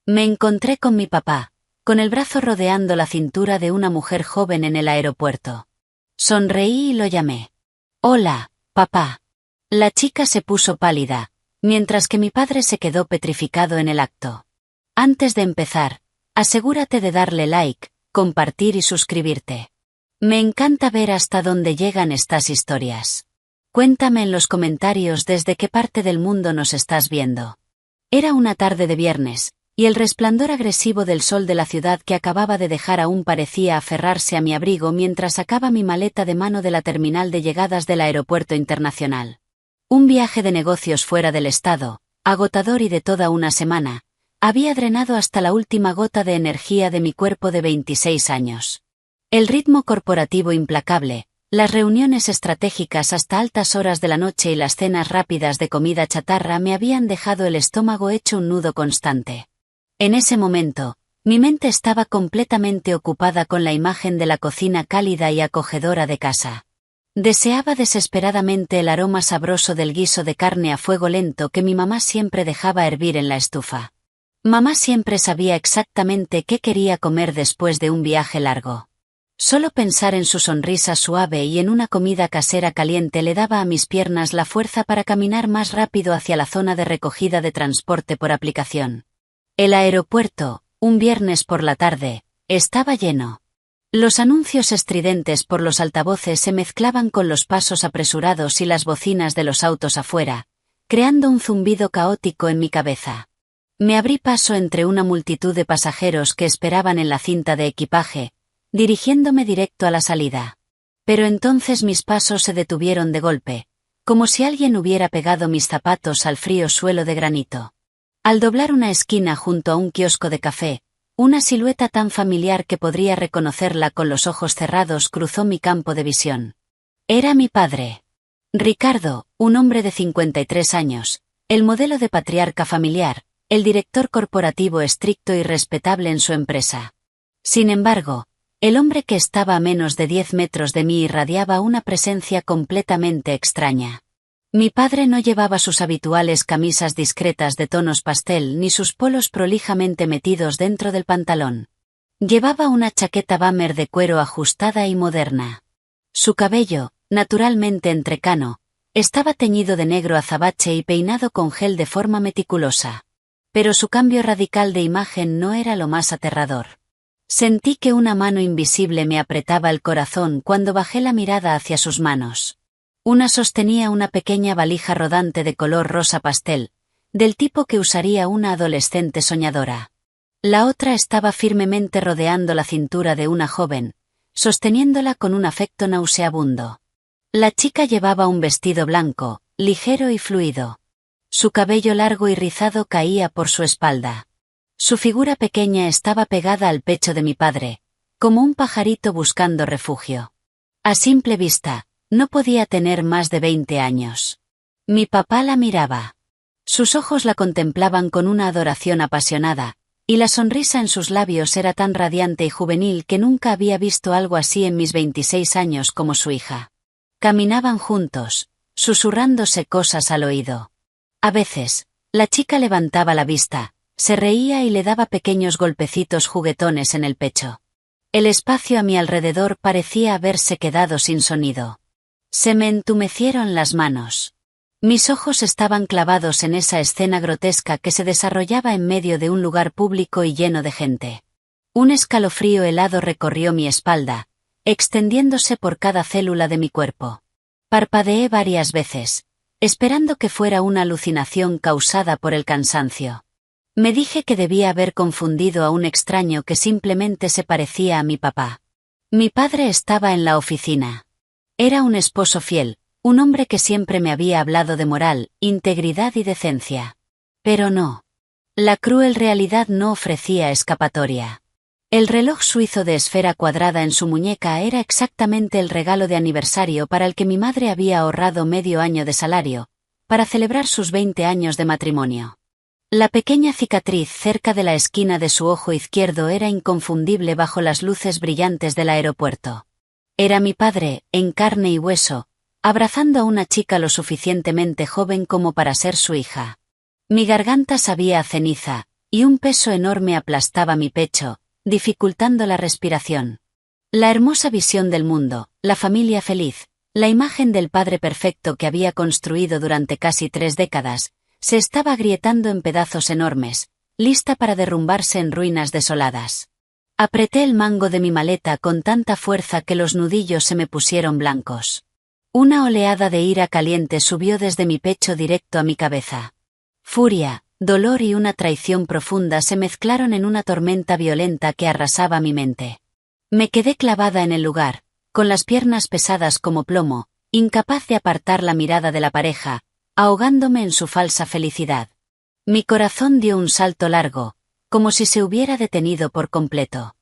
Me encontré con mi papá, con el brazo rodeando la cintura de una mujer joven en el aeropuerto. Sonreí y lo llamé. Hola, papá. La chica se puso pálida, mientras que mi padre se quedó petrificado en el acto. Antes de empezar, asegúrate de darle like, compartir y suscribirte. Me encanta ver hasta dónde llegan estas historias. Cuéntame en los comentarios desde qué parte del mundo nos estás viendo. Era una tarde de viernes, y el resplandor agresivo del sol de la ciudad que acababa de dejar aún parecía aferrarse a mi abrigo mientras sacaba mi maleta de mano de la terminal de llegadas del aeropuerto internacional. Un viaje de negocios fuera del estado, agotador y de toda una semana, había drenado hasta la última gota de energía de mi cuerpo de 26 años. El ritmo corporativo implacable, las reuniones estratégicas hasta altas horas de la noche y las cenas rápidas de comida chatarra me habían dejado el estómago hecho un nudo constante. En ese momento, mi mente estaba completamente ocupada con la imagen de la cocina cálida y acogedora de casa. Deseaba desesperadamente el aroma sabroso del guiso de carne a fuego lento que mi mamá siempre dejaba hervir en la estufa. Mamá siempre sabía exactamente qué quería comer después de un viaje largo. Solo pensar en su sonrisa suave y en una comida casera caliente le daba a mis piernas la fuerza para caminar más rápido hacia la zona de recogida de transporte por aplicación. El aeropuerto, un viernes por la tarde, estaba lleno. Los anuncios estridentes por los altavoces se mezclaban con los pasos apresurados y las bocinas de los autos afuera, creando un zumbido caótico en mi cabeza. Me abrí paso entre una multitud de pasajeros que esperaban en la cinta de equipaje, dirigiéndome directo a la salida. Pero entonces mis pasos se detuvieron de golpe, como si alguien hubiera pegado mis zapatos al frío suelo de granito. Al doblar una esquina junto a un kiosco de café, una silueta tan familiar que podría reconocerla con los ojos cerrados cruzó mi campo de visión. Era mi padre. Ricardo, un hombre de 53 años, el modelo de patriarca familiar, el director corporativo estricto y respetable en su empresa. Sin embargo, el hombre que estaba a menos de 10 metros de mí irradiaba una presencia completamente extraña. Mi padre no llevaba sus habituales camisas discretas de tonos pastel ni sus polos prolijamente metidos dentro del pantalón. Llevaba una chaqueta bomber de cuero ajustada y moderna. Su cabello, naturalmente entrecano, estaba teñido de negro azabache y peinado con gel de forma meticulosa. Pero su cambio radical de imagen no era lo más aterrador. Sentí que una mano invisible me apretaba el corazón cuando bajé la mirada hacia sus manos. Una sostenía una pequeña valija rodante de color rosa pastel, del tipo que usaría una adolescente soñadora. La otra estaba firmemente rodeando la cintura de una joven, sosteniéndola con un afecto nauseabundo. La chica llevaba un vestido blanco, ligero y fluido. Su cabello largo y rizado caía por su espalda. Su figura pequeña estaba pegada al pecho de mi padre, como un pajarito buscando refugio. A simple vista, no podía tener más de 20 años. Mi papá la miraba. Sus ojos la contemplaban con una adoración apasionada, y la sonrisa en sus labios era tan radiante y juvenil que nunca había visto algo así en mis 26 años como su hija. Caminaban juntos, susurrándose cosas al oído. A veces, la chica levantaba la vista, se reía y le daba pequeños golpecitos juguetones en el pecho. El espacio a mi alrededor parecía haberse quedado sin sonido. Se me entumecieron las manos. Mis ojos estaban clavados en esa escena grotesca que se desarrollaba en medio de un lugar público y lleno de gente. Un escalofrío helado recorrió mi espalda, extendiéndose por cada célula de mi cuerpo. Parpadeé varias veces, esperando que fuera una alucinación causada por el cansancio. Me dije que debía haber confundido a un extraño que simplemente se parecía a mi papá. Mi padre estaba en la oficina. Era un esposo fiel, un hombre que siempre me había hablado de moral, integridad y decencia. Pero no. La cruel realidad no ofrecía escapatoria. El reloj suizo de esfera cuadrada en su muñeca era exactamente el regalo de aniversario para el que mi madre había ahorrado medio año de salario, para celebrar sus 20 años de matrimonio. La pequeña cicatriz cerca de la esquina de su ojo izquierdo era inconfundible bajo las luces brillantes del aeropuerto. Era mi padre, en carne y hueso, abrazando a una chica lo suficientemente joven como para ser su hija. Mi garganta sabía a ceniza, y un peso enorme aplastaba mi pecho, dificultando la respiración. La hermosa visión del mundo, la familia feliz, la imagen del padre perfecto que había construido durante casi 3 décadas, se estaba agrietando en pedazos enormes, lista para derrumbarse en ruinas desoladas. Apreté el mango de mi maleta con tanta fuerza que los nudillos se me pusieron blancos. Una oleada de ira caliente subió desde mi pecho directo a mi cabeza. Furia, dolor y una traición profunda se mezclaron en una tormenta violenta que arrasaba mi mente. Me quedé clavada en el lugar, con las piernas pesadas como plomo, incapaz de apartar la mirada de la pareja, ahogándome en su falsa felicidad. Mi corazón dio un salto largo, como si se hubiera detenido por completo.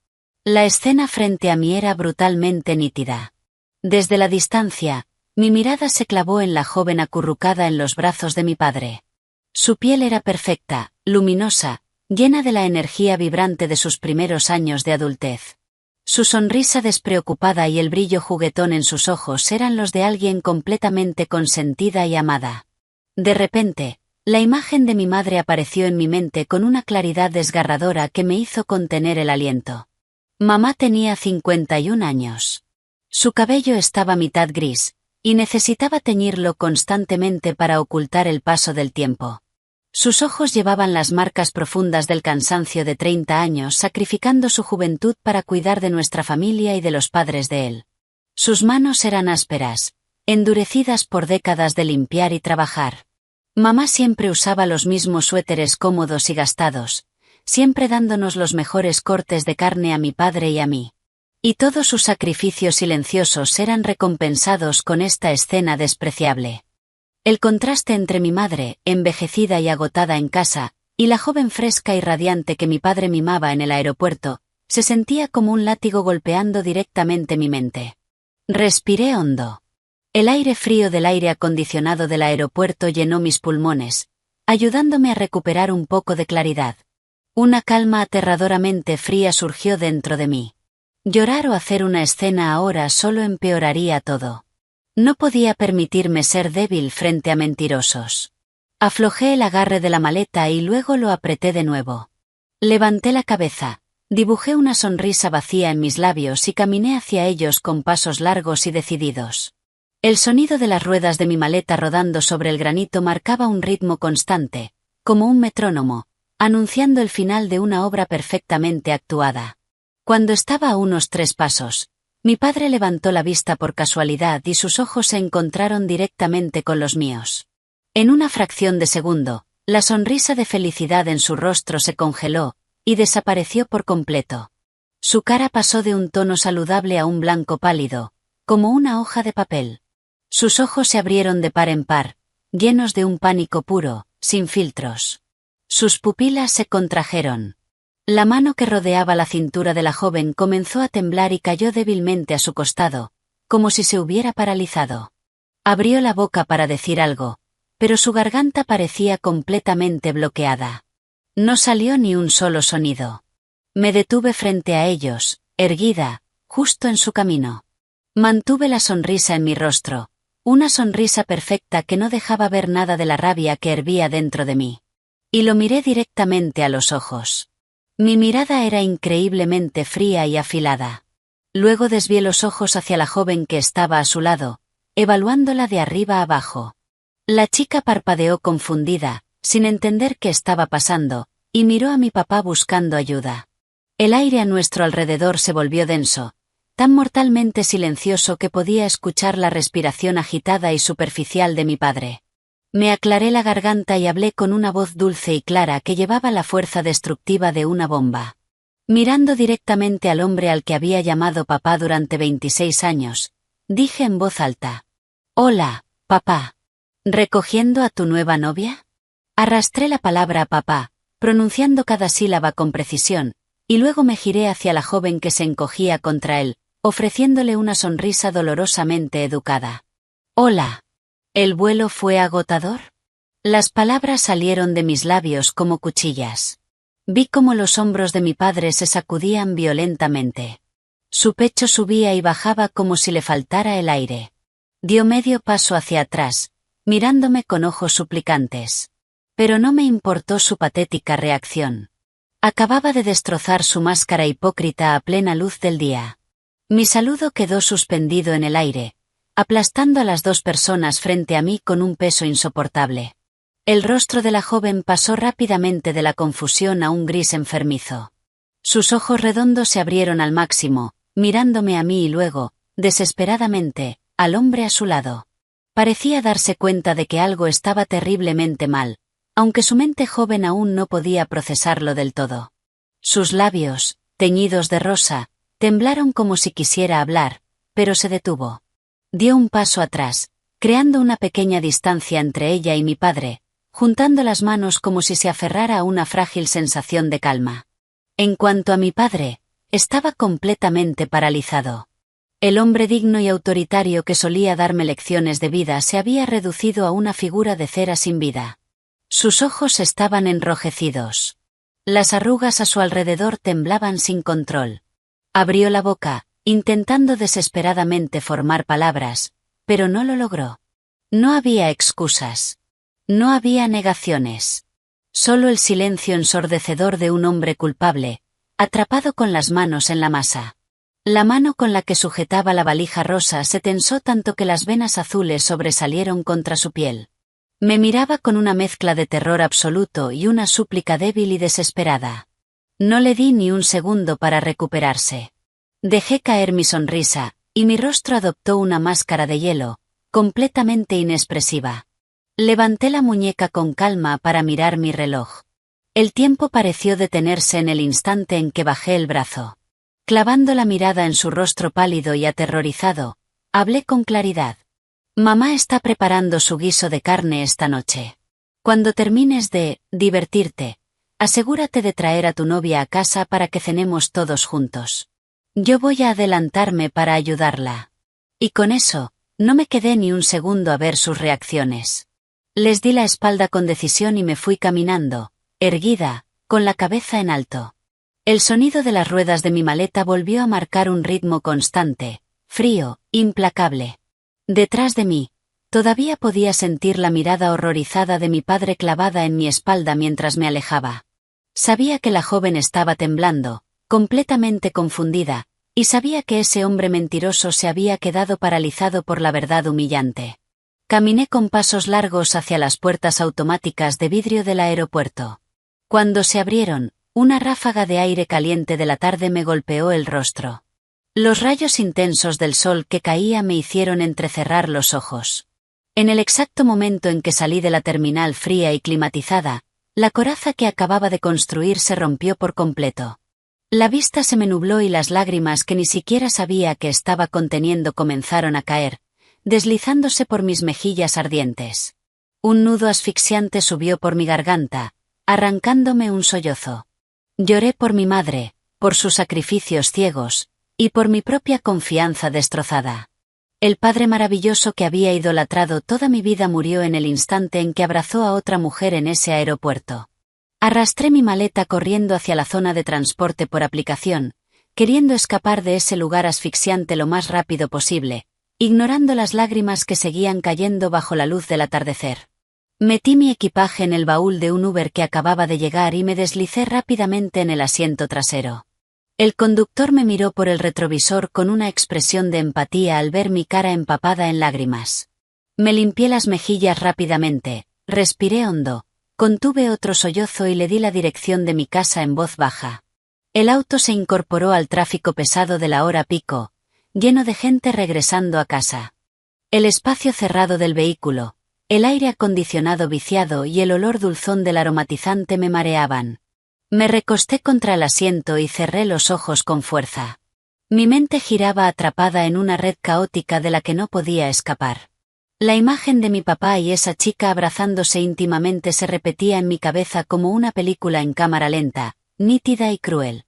La escena frente a mí era brutalmente nítida. Desde la distancia, mi mirada se clavó en la joven acurrucada en los brazos de mi padre. Su piel era perfecta, luminosa, llena de la energía vibrante de sus primeros años de adultez. Su sonrisa despreocupada y el brillo juguetón en sus ojos eran los de alguien completamente consentida y amada. De repente, la imagen de mi madre apareció en mi mente con una claridad desgarradora que me hizo contener el aliento. Mamá tenía 51 años. Su cabello estaba mitad gris, y necesitaba teñirlo constantemente para ocultar el paso del tiempo. Sus ojos llevaban las marcas profundas del cansancio de 30 años sacrificando su juventud para cuidar de nuestra familia y de los padres de él. Sus manos eran ásperas, endurecidas por décadas de limpiar y trabajar. Mamá siempre usaba los mismos suéteres cómodos y gastados, siempre dándonos los mejores cortes de carne a mi padre y a mí. Y todos sus sacrificios silenciosos eran recompensados con esta escena despreciable. El contraste entre mi madre, envejecida y agotada en casa, y la joven fresca y radiante que mi padre mimaba en el aeropuerto, se sentía como un látigo golpeando directamente mi mente. Respiré hondo. El aire frío del aire acondicionado del aeropuerto llenó mis pulmones, ayudándome a recuperar un poco de claridad. Una calma aterradoramente fría surgió dentro de mí. Llorar o hacer una escena ahora solo empeoraría todo. No podía permitirme ser débil frente a mentirosos. Aflojé el agarre de la maleta y luego lo apreté de nuevo. Levanté la cabeza, dibujé una sonrisa vacía en mis labios y caminé hacia ellos con pasos largos y decididos. El sonido de las ruedas de mi maleta rodando sobre el granito marcaba un ritmo constante, como un metrónomo, anunciando el final de una obra perfectamente actuada. Cuando estaba a unos 3 pasos, mi padre levantó la vista por casualidad y sus ojos se encontraron directamente con los míos. En una fracción de segundo, la sonrisa de felicidad en su rostro se congeló y desapareció por completo. Su cara pasó de un tono saludable a un blanco pálido, como una hoja de papel. Sus ojos se abrieron de par en par, llenos de un pánico puro, sin filtros. Sus pupilas se contrajeron. La mano que rodeaba la cintura de la joven comenzó a temblar y cayó débilmente a su costado, como si se hubiera paralizado. Abrió la boca para decir algo, pero su garganta parecía completamente bloqueada. No salió ni un solo sonido. Me detuve frente a ellos, erguida, justo en su camino. Mantuve la sonrisa en mi rostro, una sonrisa perfecta que no dejaba ver nada de la rabia que hervía dentro de mí. Y lo miré directamente a los ojos. Mi mirada era increíblemente fría y afilada. Luego desvié los ojos hacia la joven que estaba a su lado, evaluándola de arriba a abajo. La chica parpadeó confundida, sin entender qué estaba pasando, y miró a mi papá buscando ayuda. El aire a nuestro alrededor se volvió denso, tan mortalmente silencioso que podía escuchar la respiración agitada y superficial de mi padre. Me aclaré la garganta y hablé con una voz dulce y clara que llevaba la fuerza destructiva de una bomba. Mirando directamente al hombre al que había llamado papá durante 26 años, dije en voz alta: «Hola, papá. ¿Recogiendo a tu nueva novia?» Arrastré la palabra papá, pronunciando cada sílaba con precisión, y luego me giré hacia la joven que se encogía contra él, ofreciéndole una sonrisa dolorosamente educada. «Hola». ¿El vuelo fue agotador? Las palabras salieron de mis labios como cuchillas. Vi cómo los hombros de mi padre se sacudían violentamente. Su pecho subía y bajaba como si le faltara el aire. Dio medio paso hacia atrás, mirándome con ojos suplicantes. Pero no me importó su patética reacción. Acababa de destrozar su máscara hipócrita a plena luz del día. Mi saludo quedó suspendido en el aire, aplastando a las dos personas frente a mí con un peso insoportable. El rostro de la joven pasó rápidamente de la confusión a un gris enfermizo. Sus ojos redondos se abrieron al máximo, mirándome a mí y luego, desesperadamente, al hombre a su lado. Parecía darse cuenta de que algo estaba terriblemente mal, aunque su mente joven aún no podía procesarlo del todo. Sus labios, teñidos de rosa, temblaron como si quisiera hablar, pero se detuvo. Dio un paso atrás, creando una pequeña distancia entre ella y mi padre, juntando las manos como si se aferrara a una frágil sensación de calma. En cuanto a mi padre, estaba completamente paralizado. El hombre digno y autoritario que solía darme lecciones de vida se había reducido a una figura de cera sin vida. Sus ojos estaban enrojecidos. Las arrugas a su alrededor temblaban sin control. Abrió la boca, intentando desesperadamente formar palabras, pero no lo logró. No había excusas. No había negaciones. Solo el silencio ensordecedor de un hombre culpable, atrapado con las manos en la masa. La mano con la que sujetaba la valija rosa se tensó tanto que las venas azules sobresalieron contra su piel. Me miraba con una mezcla de terror absoluto y una súplica débil y desesperada. No le di ni un segundo para recuperarse. Dejé caer mi sonrisa, y mi rostro adoptó una máscara de hielo, completamente inexpresiva. Levanté la muñeca con calma para mirar mi reloj. El tiempo pareció detenerse en el instante en que bajé el brazo. Clavando la mirada en su rostro pálido y aterrorizado, hablé con claridad. Mamá está preparando su guiso de carne esta noche. Cuando termines de divertirte, asegúrate de traer a tu novia a casa para que cenemos todos juntos. Yo voy a adelantarme para ayudarla. Y con eso, no me quedé ni un segundo a ver sus reacciones. Les di la espalda con decisión y me fui caminando, erguida, con la cabeza en alto. El sonido de las ruedas de mi maleta volvió a marcar un ritmo constante, frío, implacable. Detrás de mí, todavía podía sentir la mirada horrorizada de mi padre clavada en mi espalda mientras me alejaba. Sabía que la joven estaba temblando, completamente confundida, y sabía que ese hombre mentiroso se había quedado paralizado por la verdad humillante. Caminé con pasos largos hacia las puertas automáticas de vidrio del aeropuerto. Cuando se abrieron, una ráfaga de aire caliente de la tarde me golpeó el rostro. Los rayos intensos del sol que caía me hicieron entrecerrar los ojos. En el exacto momento en que salí de la terminal fría y climatizada, la coraza que acababa de construir se rompió por completo. La vista se me nubló y las lágrimas que ni siquiera sabía que estaba conteniendo comenzaron a caer, deslizándose por mis mejillas ardientes. Un nudo asfixiante subió por mi garganta, arrancándome un sollozo. Lloré por mi madre, por sus sacrificios ciegos, y por mi propia confianza destrozada. El padre maravilloso que había idolatrado toda mi vida murió en el instante en que abrazó a otra mujer en ese aeropuerto. Arrastré mi maleta corriendo hacia la zona de transporte por aplicación, queriendo escapar de ese lugar asfixiante lo más rápido posible, ignorando las lágrimas que seguían cayendo bajo la luz del atardecer. Metí mi equipaje en el baúl de un Uber que acababa de llegar y me deslicé rápidamente en el asiento trasero. El conductor me miró por el retrovisor con una expresión de empatía al ver mi cara empapada en lágrimas. Me limpié las mejillas rápidamente, respiré hondo, contuve otro sollozo y le di la dirección de mi casa en voz baja. El auto se incorporó al tráfico pesado de la hora pico, lleno de gente regresando a casa. El espacio cerrado del vehículo, el aire acondicionado viciado y el olor dulzón del aromatizante me mareaban. Me recosté contra el asiento y cerré los ojos con fuerza. Mi mente giraba atrapada en una red caótica de la que no podía escapar. La imagen de mi papá y esa chica abrazándose íntimamente se repetía en mi cabeza como una película en cámara lenta, nítida y cruel.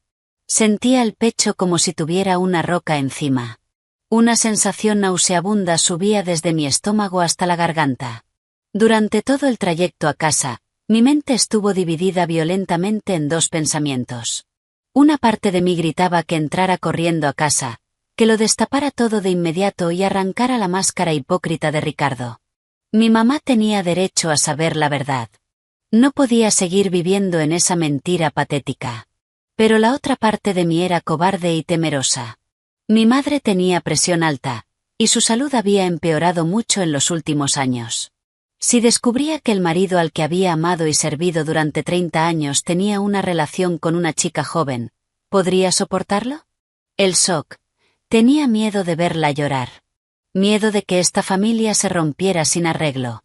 Sentía el pecho como si tuviera una roca encima. Una sensación nauseabunda subía desde mi estómago hasta la garganta. Durante todo el trayecto a casa, mi mente estuvo dividida violentamente en dos pensamientos. Una parte de mí gritaba que entrara corriendo a casa, que lo destapara todo de inmediato y arrancara la máscara hipócrita de Ricardo. Mi mamá tenía derecho a saber la verdad. No podía seguir viviendo en esa mentira patética. Pero la otra parte de mí era cobarde y temerosa. Mi madre tenía presión alta, y su salud había empeorado mucho en los últimos años. Si descubría que el marido al que había amado y servido durante 30 años tenía una relación con una chica joven, ¿podría soportarlo? El shock. Tenía miedo de verla llorar. Miedo de que esta familia se rompiera sin arreglo.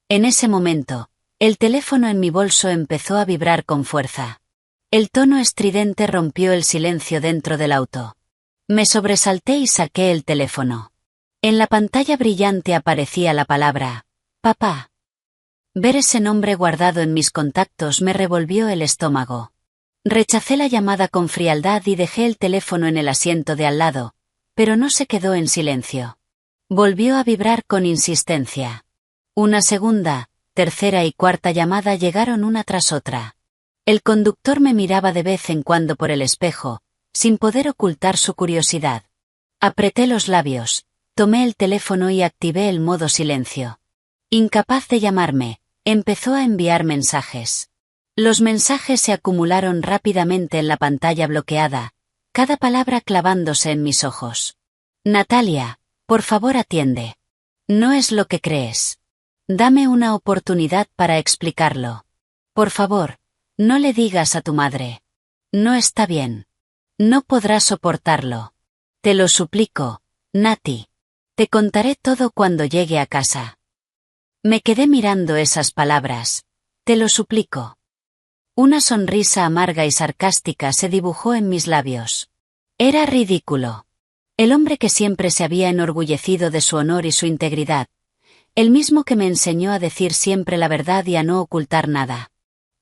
En ese momento, el teléfono en mi bolso empezó a vibrar con fuerza. El tono estridente rompió el silencio dentro del auto. Me sobresalté y saqué el teléfono. En la pantalla brillante aparecía la palabra, papá. Ver ese nombre guardado en mis contactos me revolvió el estómago. Rechacé la llamada con frialdad y dejé el teléfono en el asiento de al lado, pero no se quedó en silencio. Volvió a vibrar con insistencia. Una segunda, tercera y cuarta llamada llegaron una tras otra. El conductor me miraba de vez en cuando por el espejo, sin poder ocultar su curiosidad. Apreté los labios, tomé el teléfono y activé el modo silencio. Incapaz de llamarme, empezó a enviar mensajes. Los mensajes se acumularon rápidamente en la pantalla bloqueada, cada palabra clavándose en mis ojos. Natalia, por favor atiende. No es lo que crees. Dame una oportunidad para explicarlo. Por favor, no le digas a tu madre. No está bien. No podrás soportarlo. Te lo suplico, Nati. Te contaré todo cuando llegue a casa. Me quedé mirando esas palabras. Te lo suplico. Una sonrisa amarga y sarcástica se dibujó en mis labios. Era ridículo. El hombre que siempre se había enorgullecido de su honor y su integridad. El mismo que me enseñó a decir siempre la verdad y a no ocultar nada.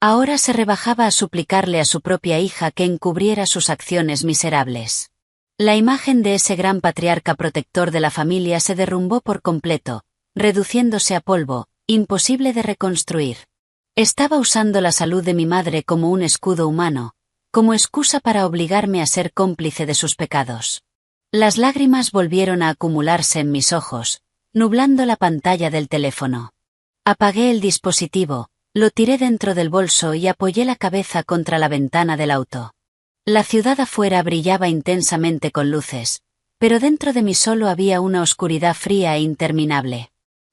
Ahora se rebajaba a suplicarle a su propia hija que encubriera sus acciones miserables. La imagen de ese gran patriarca protector de la familia se derrumbó por completo, reduciéndose a polvo, imposible de reconstruir. Estaba usando la salud de mi madre como un escudo humano, como excusa para obligarme a ser cómplice de sus pecados. Las lágrimas volvieron a acumularse en mis ojos, nublando la pantalla del teléfono. Apagué el dispositivo, lo tiré dentro del bolso y apoyé la cabeza contra la ventana del auto. La ciudad afuera brillaba intensamente con luces, pero dentro de mí solo había una oscuridad fría e interminable.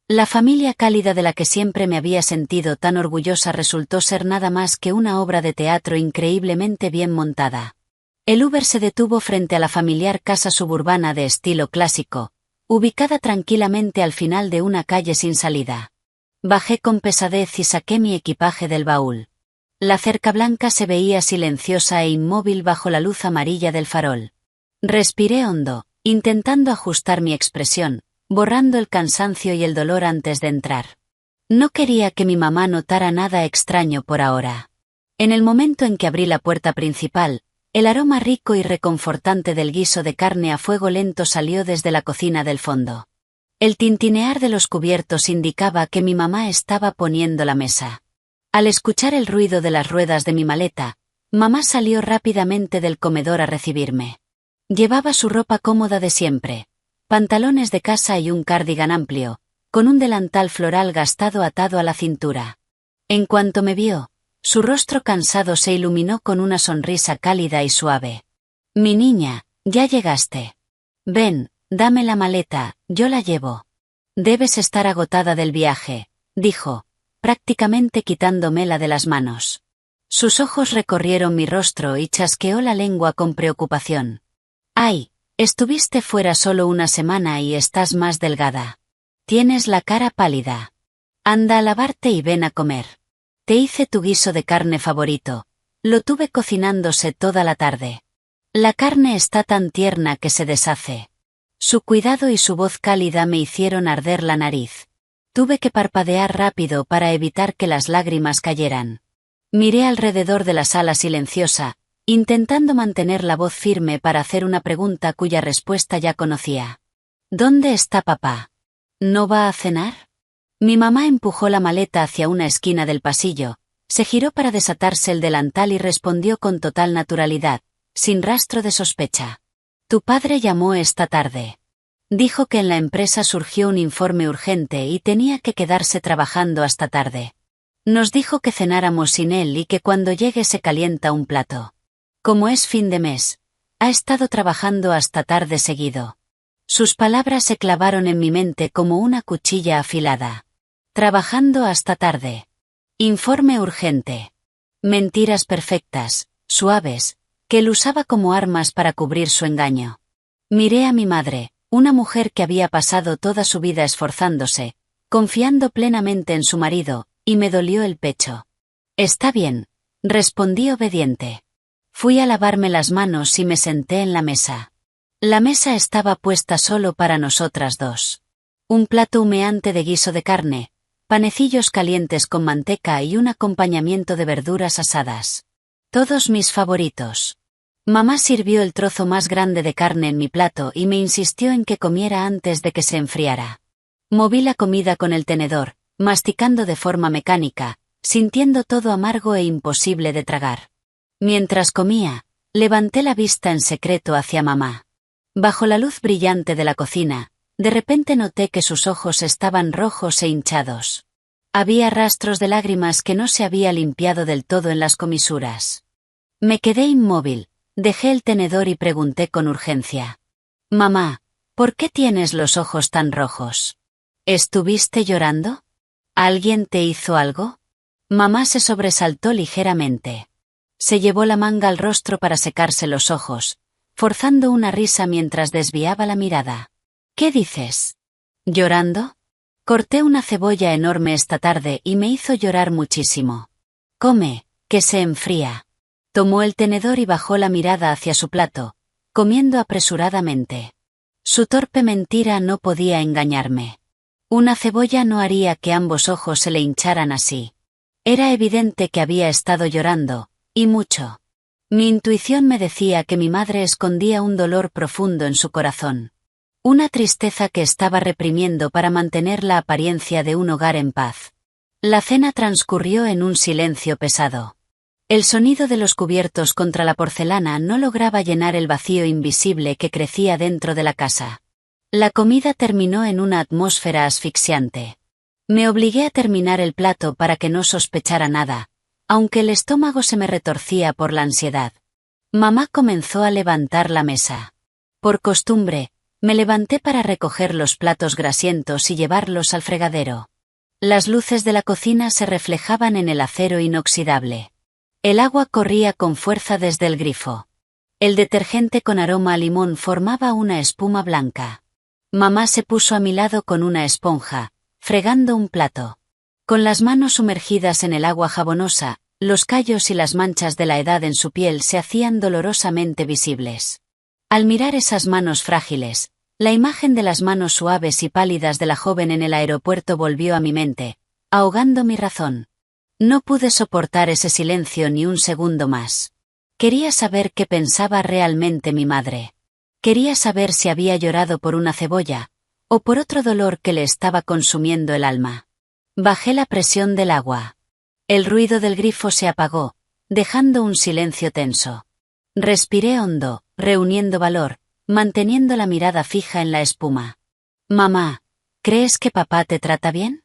La familia cálida de la que siempre me había sentido tan orgullosa resultó ser nada más que una obra de teatro increíblemente bien montada. El Uber se detuvo frente a la familiar casa suburbana de estilo clásico, ubicada tranquilamente al final de una calle sin salida. Bajé con pesadez y saqué mi equipaje del baúl. La cerca blanca se veía silenciosa e inmóvil bajo la luz amarilla del farol. Respiré hondo, intentando ajustar mi expresión, borrando el cansancio y el dolor antes de entrar. No quería que mi mamá notara nada extraño por ahora. En el momento en que abrí la puerta principal, el aroma rico y reconfortante del guiso de carne a fuego lento salió desde la cocina del fondo. El tintinear de los cubiertos indicaba que mi mamá estaba poniendo la mesa. Al escuchar el ruido de las ruedas de mi maleta, mamá salió rápidamente del comedor a recibirme. Llevaba su ropa cómoda de siempre, pantalones de casa y un cardigan amplio, con un delantal floral gastado atado a la cintura. En cuanto me vio, su rostro cansado se iluminó con una sonrisa cálida y suave. Mi niña, ya llegaste. Ven, dame la maleta, yo la llevo. Debes estar agotada del viaje, dijo, prácticamente quitándomela de las manos. Sus ojos recorrieron mi rostro y chasqueó la lengua con preocupación. Ay, estuviste fuera solo una semana y estás más delgada. Tienes la cara pálida. Anda a lavarte y ven a comer. Te hice tu guiso de carne favorito. Lo tuve cocinándose toda la tarde. La carne está tan tierna que se deshace. Su cuidado y su voz cálida me hicieron arder la nariz. Tuve que parpadear rápido para evitar que las lágrimas cayeran. Miré alrededor de la sala silenciosa, intentando mantener la voz firme para hacer una pregunta cuya respuesta ya conocía. ¿Dónde está papá? ¿No va a cenar? Mi mamá empujó la maleta hacia una esquina del pasillo, se giró para desatarse el delantal y respondió con total naturalidad, sin rastro de sospecha. Tu padre llamó esta tarde. Dijo que en la empresa surgió un informe urgente y tenía que quedarse trabajando hasta tarde. Nos dijo que cenáramos sin él y que cuando llegue se calienta un plato. Como es fin de mes, ha estado trabajando hasta tarde seguido. Sus palabras se clavaron en mi mente como una cuchilla afilada. Trabajando hasta tarde. Informe urgente. Mentiras perfectas, suaves, que él usaba como armas para cubrir su engaño. Miré a mi madre, una mujer que había pasado toda su vida esforzándose, confiando plenamente en su marido, y me dolió el pecho. Está bien, respondí obediente. Fui a lavarme las manos y me senté en la mesa. La mesa estaba puesta solo para nosotras dos. Un plato humeante de guiso de carne, panecillos calientes con manteca y un acompañamiento de verduras asadas. Todos mis favoritos. Mamá sirvió el trozo más grande de carne en mi plato y me insistió en que comiera antes de que se enfriara. Moví la comida con el tenedor, masticando de forma mecánica, sintiendo todo amargo e imposible de tragar. Mientras comía, levanté la vista en secreto hacia mamá. Bajo la luz brillante de la cocina, de repente noté que sus ojos estaban rojos e hinchados. Había rastros de lágrimas que no se había limpiado del todo en las comisuras. Me quedé inmóvil, dejé el tenedor y pregunté con urgencia. Mamá, ¿por qué tienes los ojos tan rojos? ¿Estuviste llorando? ¿Alguien te hizo algo? Mamá se sobresaltó ligeramente. Se llevó la manga al rostro para secarse los ojos, forzando una risa mientras desviaba la mirada. ¿Qué dices? ¿Llorando? Corté una cebolla enorme esta tarde y me hizo llorar muchísimo. Come, que se enfría. Tomó el tenedor y bajó la mirada hacia su plato, comiendo apresuradamente. Su torpe mentira no podía engañarme. Una cebolla no haría que ambos ojos se le hincharan así. Era evidente que había estado llorando, y mucho. Mi intuición me decía que mi madre escondía un dolor profundo en su corazón. Una tristeza que estaba reprimiendo para mantener la apariencia de un hogar en paz. La cena transcurrió en un silencio pesado. El sonido de los cubiertos contra la porcelana no lograba llenar el vacío invisible que crecía dentro de la casa. La comida terminó en una atmósfera asfixiante. Me obligué a terminar el plato para que no sospechara nada, aunque el estómago se me retorcía por la ansiedad. Mamá comenzó a levantar la mesa. Por costumbre, me levanté para recoger los platos grasientos y llevarlos al fregadero. Las luces de la cocina se reflejaban en el acero inoxidable. El agua corría con fuerza desde el grifo. El detergente con aroma a limón formaba una espuma blanca. Mamá se puso a mi lado con una esponja, fregando un plato. Con las manos sumergidas en el agua jabonosa, los callos y las manchas de la edad en su piel se hacían dolorosamente visibles. Al mirar esas manos frágiles, la imagen de las manos suaves y pálidas de la joven en el aeropuerto volvió a mi mente, ahogando mi razón. No pude soportar ese silencio ni un segundo más. Quería saber qué pensaba realmente mi madre. Quería saber si había llorado por una cebolla, o por otro dolor que le estaba consumiendo el alma. Bajé la presión del agua. El ruido del grifo se apagó, dejando un silencio tenso. Respiré hondo, reuniendo valor, manteniendo la mirada fija en la espuma. Mamá, ¿crees que papá te trata bien?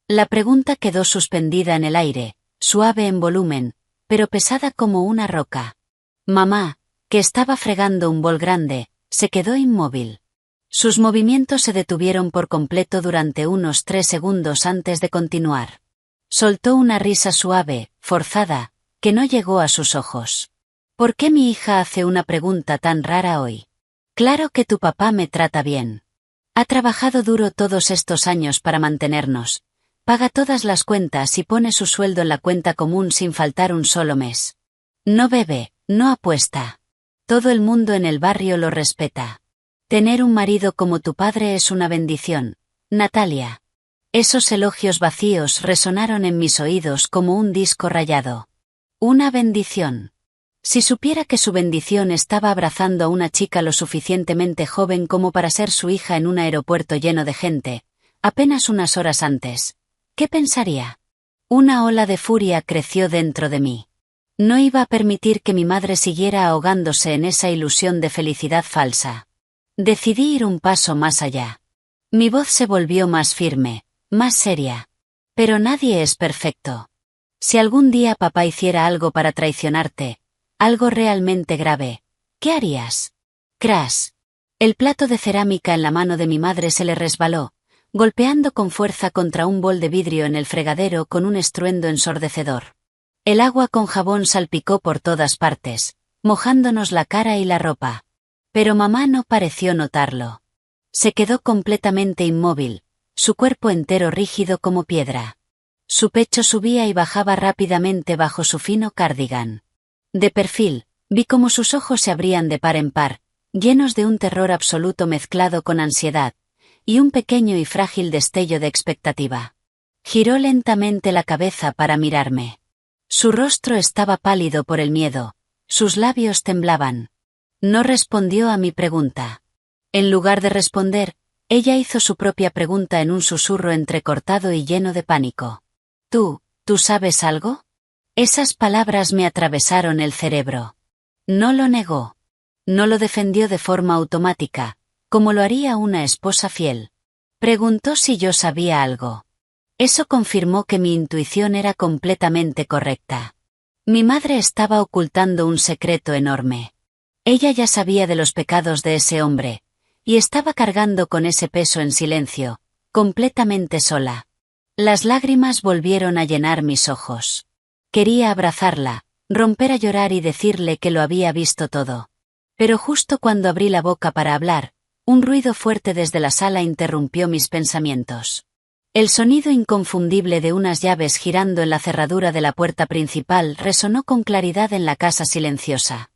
La pregunta quedó suspendida en el aire, suave en volumen, pero pesada como una roca. Mamá, que estaba fregando un bol grande, se quedó inmóvil. Sus movimientos se detuvieron por completo durante unos 3 segundos antes de continuar. Soltó una risa suave, forzada, que no llegó a sus ojos. ¿Por qué mi hija hace una pregunta tan rara hoy? Claro que tu papá me trata bien. Ha trabajado duro todos estos años para mantenernos. Paga todas las cuentas y pone su sueldo en la cuenta común sin faltar un solo mes. No bebe, no apuesta. Todo el mundo en el barrio lo respeta. Tener un marido como tu padre es una bendición, Natalia. Esos elogios vacíos resonaron en mis oídos como un disco rayado. Una bendición. Si supiera que su bendición estaba abrazando a una chica lo suficientemente joven como para ser su hija en un aeropuerto lleno de gente, apenas unas horas antes, ¿qué pensaría? Una ola de furia creció dentro de mí. No iba a permitir que mi madre siguiera ahogándose en esa ilusión de felicidad falsa. Decidí ir un paso más allá. Mi voz se volvió más firme, más seria. Pero nadie es perfecto. Si algún día papá hiciera algo para traicionarte, algo realmente grave, ¿qué harías? Crash. El plato de cerámica en la mano de mi madre se le resbaló, golpeando con fuerza contra un bol de vidrio en el fregadero con un estruendo ensordecedor. El agua con jabón salpicó por todas partes, mojándonos la cara y la ropa. Pero mamá no pareció notarlo. Se quedó completamente inmóvil, su cuerpo entero rígido como piedra. Su pecho subía y bajaba rápidamente bajo su fino cardigan. De perfil, vi cómo sus ojos se abrían de par en par, llenos de un terror absoluto mezclado con ansiedad, y un pequeño y frágil destello de expectativa. Giró lentamente la cabeza para mirarme. Su rostro estaba pálido por el miedo, sus labios temblaban. No respondió a mi pregunta. En lugar de responder, ella hizo su propia pregunta en un susurro entrecortado y lleno de pánico. ¿Tú sabes algo? Esas palabras me atravesaron el cerebro. No lo negó. No lo defendió de forma automática, como lo haría una esposa fiel. Preguntó si yo sabía algo. Eso confirmó que mi intuición era completamente correcta. Mi madre estaba ocultando un secreto enorme. Ella ya sabía de los pecados de ese hombre, y estaba cargando con ese peso en silencio, completamente sola. Las lágrimas volvieron a llenar mis ojos. Quería abrazarla, romper a llorar y decirle que lo había visto todo. Pero justo cuando abrí la boca para hablar, un ruido fuerte desde la sala interrumpió mis pensamientos. El sonido inconfundible de unas llaves girando en la cerradura de la puerta principal resonó con claridad en la casa silenciosa.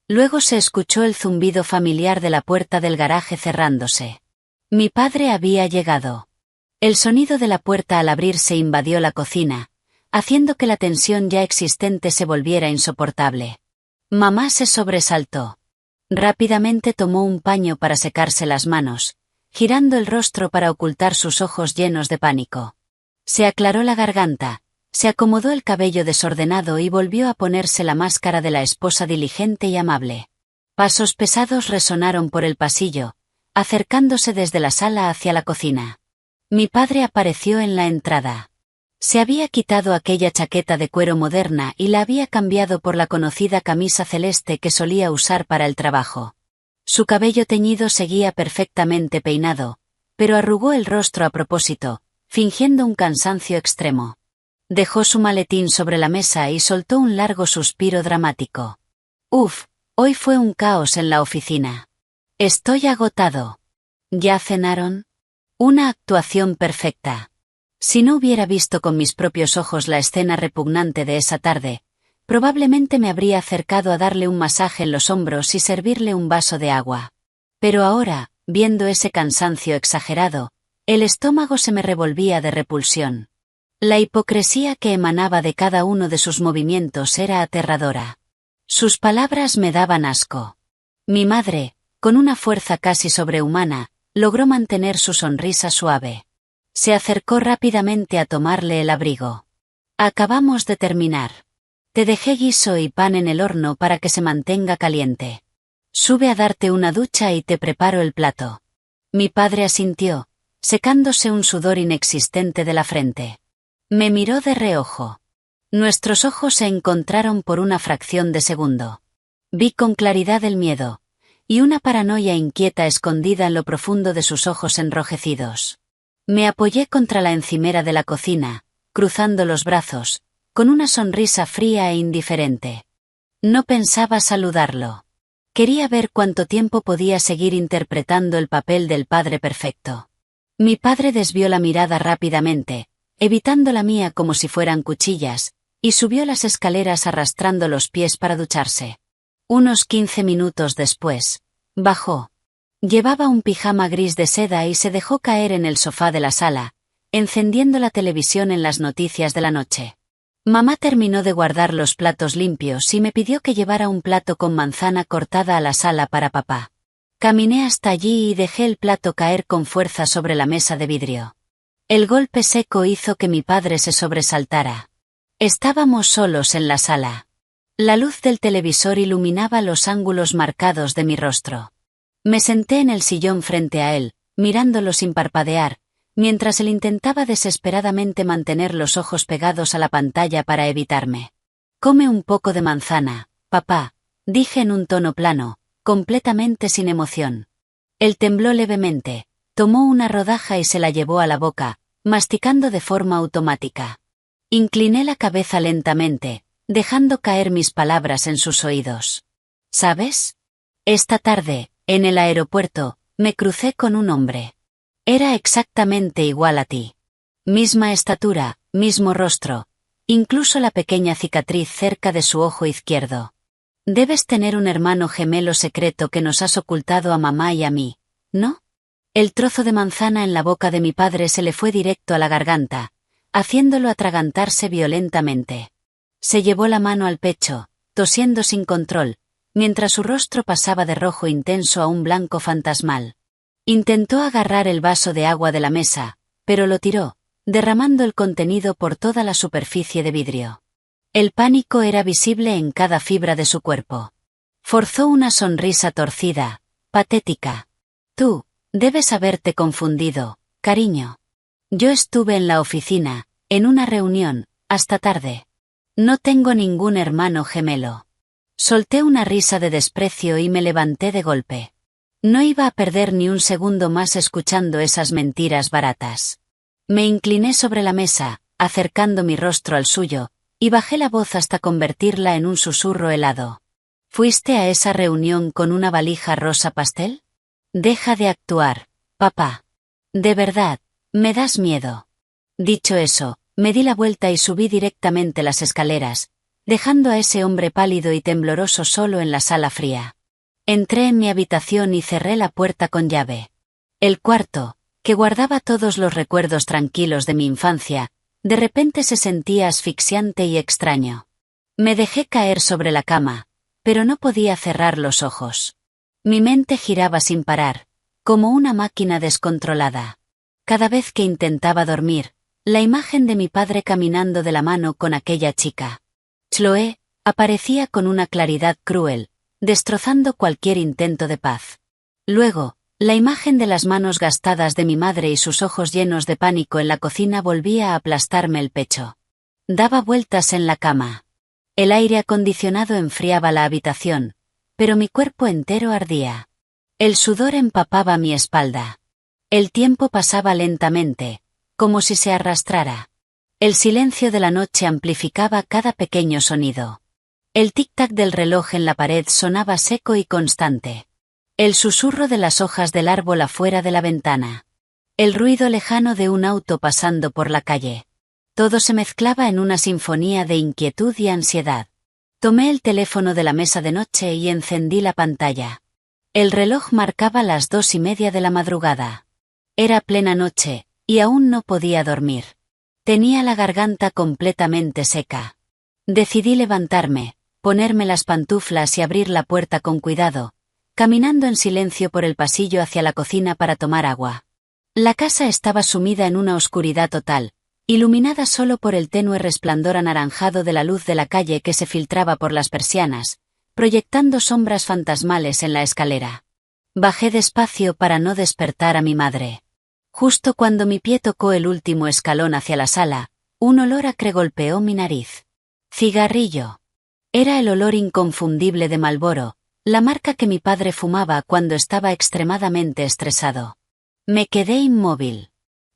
Luego se escuchó el zumbido familiar de la puerta del garaje cerrándose. Mi padre había llegado. El sonido de la puerta al abrirse invadió la cocina, haciendo que la tensión ya existente se volviera insoportable. Mamá se sobresaltó. Rápidamente tomó un paño para secarse las manos, girando el rostro para ocultar sus ojos llenos de pánico. Se aclaró la garganta, se acomodó el cabello desordenado y volvió a ponerse la máscara de la esposa diligente y amable. Pasos pesados resonaron por el pasillo, acercándose desde la sala hacia la cocina. Mi padre apareció en la entrada. Se había quitado aquella chaqueta de cuero moderna y la había cambiado por la conocida camisa celeste que solía usar para el trabajo. Su cabello teñido seguía perfectamente peinado, pero arrugó el rostro a propósito, fingiendo un cansancio extremo. Dejó su maletín sobre la mesa y soltó un largo suspiro dramático. Hoy fue un caos en la oficina. Estoy agotado. ¿Ya cenaron? Una actuación perfecta. Si no hubiera visto con mis propios ojos la escena repugnante de esa tarde, probablemente me habría acercado a darle un masaje en los hombros y servirle un vaso de agua. Pero ahora, viendo ese cansancio exagerado, el estómago se me revolvía de repulsión. La hipocresía que emanaba de cada uno de sus movimientos era aterradora. Sus palabras me daban asco. Mi madre, con una fuerza casi sobrehumana, logró mantener su sonrisa suave. Se acercó rápidamente a tomarle el abrigo. Acabamos de terminar. Te dejé guiso y pan en el horno para que se mantenga caliente. Sube a darte una ducha y te preparo el plato. Mi padre asintió, secándose un sudor inexistente de la frente. Me miró de reojo. Nuestros ojos se encontraron por una fracción de segundo. Vi con claridad el miedo, y una paranoia inquieta escondida en lo profundo de sus ojos enrojecidos. Me apoyé contra la encimera de la cocina, cruzando los brazos, con una sonrisa fría e indiferente. No pensaba saludarlo. Quería ver cuánto tiempo podía seguir interpretando el papel del padre perfecto. Mi padre desvió la mirada rápidamente, evitando la mía como si fueran cuchillas, y subió las escaleras arrastrando los pies para ducharse. Unos 15 minutos después, bajó. Llevaba un pijama gris de seda y se dejó caer en el sofá de la sala, encendiendo la televisión en las noticias de la noche. Mamá terminó de guardar los platos limpios y me pidió que llevara un plato con manzana cortada a la sala para papá. Caminé hasta allí y dejé el plato caer con fuerza sobre la mesa de vidrio. El golpe seco hizo que mi padre se sobresaltara. Estábamos solos en la sala. La luz del televisor iluminaba los ángulos marcados de mi rostro. Me senté en el sillón frente a él, mirándolo sin parpadear, mientras él intentaba desesperadamente mantener los ojos pegados a la pantalla para evitarme. «Come un poco de manzana, papá», dije en un tono plano, completamente sin emoción. Él tembló levemente, tomó una rodaja y se la llevó a la boca, masticando de forma automática. Incliné la cabeza lentamente, dejando caer mis palabras en sus oídos. «¿Sabes? Esta tarde, en el aeropuerto, me crucé con un hombre. Era exactamente igual a ti. Misma estatura, mismo rostro, incluso la pequeña cicatriz cerca de su ojo izquierdo. Debes tener un hermano gemelo secreto que nos has ocultado a mamá y a mí, ¿no?» El trozo de manzana en la boca de mi padre se le fue directo a la garganta, haciéndolo atragantarse violentamente. Se llevó la mano al pecho, tosiendo sin control, mientras su rostro pasaba de rojo intenso a un blanco fantasmal. Intentó agarrar el vaso de agua de la mesa, pero lo tiró, derramando el contenido por toda la superficie de vidrio. El pánico era visible en cada fibra de su cuerpo. Forzó una sonrisa torcida, patética. «Tú, debes haberte confundido, cariño. Yo estuve en la oficina, en una reunión, hasta tarde. No tengo ningún hermano gemelo». Solté una risa de desprecio y me levanté de golpe. No iba a perder ni un segundo más escuchando esas mentiras baratas. Me incliné sobre la mesa, acercando mi rostro al suyo, y bajé la voz hasta convertirla en un susurro helado. «¿Fuiste a esa reunión con una valija rosa pastel? Deja de actuar, papá. De verdad, me das miedo». Dicho eso, me di la vuelta y subí directamente las escaleras, dejando a ese hombre pálido y tembloroso solo en la sala fría. Entré en mi habitación y cerré la puerta con llave. El cuarto, que guardaba todos los recuerdos tranquilos de mi infancia, de repente se sentía asfixiante y extraño. Me dejé caer sobre la cama, pero no podía cerrar los ojos. Mi mente giraba sin parar, como una máquina descontrolada. Cada vez que intentaba dormir, la imagen de mi padre caminando de la mano con aquella chica, Chloe, aparecía con una claridad cruel, destrozando cualquier intento de paz. Luego, la imagen de las manos gastadas de mi madre y sus ojos llenos de pánico en la cocina volvía a aplastarme el pecho. Daba vueltas en la cama. El aire acondicionado enfriaba la habitación, pero mi cuerpo entero ardía. El sudor empapaba mi espalda. El tiempo pasaba lentamente, como si se arrastrara. El silencio de la noche amplificaba cada pequeño sonido. El tic-tac del reloj en la pared sonaba seco y constante. El susurro de las hojas del árbol afuera de la ventana. El ruido lejano de un auto pasando por la calle. Todo se mezclaba en una sinfonía de inquietud y ansiedad. Tomé el teléfono de la mesa de noche y encendí la pantalla. El reloj marcaba las 2:30 de la madrugada. Era plena noche, y aún no podía dormir. Tenía la garganta completamente seca. Decidí levantarme, ponerme las pantuflas y abrir la puerta con cuidado, caminando en silencio por el pasillo hacia la cocina para tomar agua. La casa estaba sumida en una oscuridad total, iluminada solo por el tenue resplandor anaranjado de la luz de la calle que se filtraba por las persianas, proyectando sombras fantasmales en la escalera. Bajé despacio para no despertar a mi madre. Justo cuando mi pie tocó el último escalón hacia la sala, un olor acre golpeó mi nariz. Cigarrillo. Era el olor inconfundible de Marlboro, la marca que mi padre fumaba cuando estaba extremadamente estresado. Me quedé inmóvil.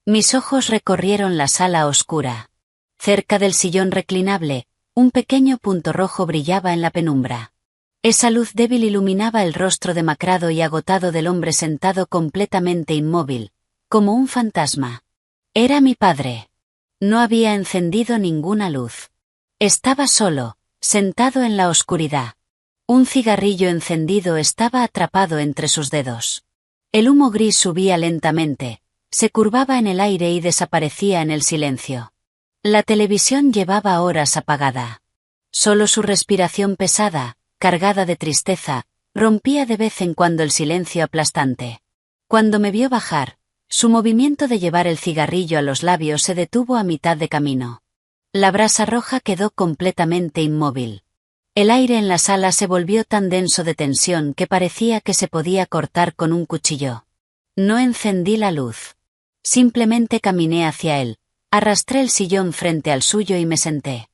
Mis ojos recorrieron la sala oscura. Cerca del sillón reclinable, un pequeño punto rojo brillaba en la penumbra. Esa luz débil iluminaba el rostro demacrado y agotado del hombre sentado completamente inmóvil, como un fantasma. Era mi padre. No había encendido ninguna luz. Estaba solo, sentado en la oscuridad. Un cigarrillo encendido estaba atrapado entre sus dedos. El humo gris subía lentamente, se curvaba en el aire y desaparecía en el silencio. La televisión llevaba horas apagada. Solo su respiración pesada, cargada de tristeza, rompía de vez en cuando el silencio aplastante. Cuando me vio bajar, su movimiento de llevar el cigarrillo a los labios se detuvo a mitad de camino. La brasa roja quedó completamente inmóvil. El aire en la sala se volvió tan denso de tensión que parecía que se podía cortar con un cuchillo. No encendí la luz. Simplemente caminé hacia él, arrastré el sillón frente al suyo y me senté.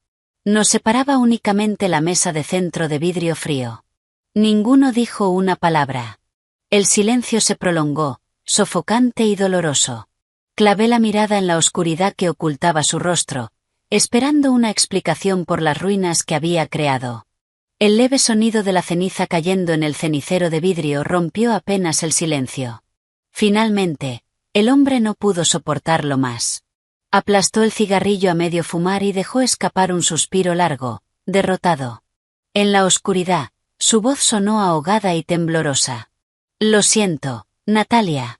Nos separaba únicamente la mesa de centro de vidrio frío. Ninguno dijo una palabra. El silencio se prolongó, sofocante y doloroso. Clavé la mirada en la oscuridad que ocultaba su rostro, esperando una explicación por las ruinas que había creado. El leve sonido de la ceniza cayendo en el cenicero de vidrio rompió apenas el silencio. Finalmente, el hombre no pudo soportarlo más. Aplastó el cigarrillo a medio fumar y dejó escapar un suspiro largo, derrotado. En la oscuridad, su voz sonó ahogada y temblorosa. Lo siento, Natalia.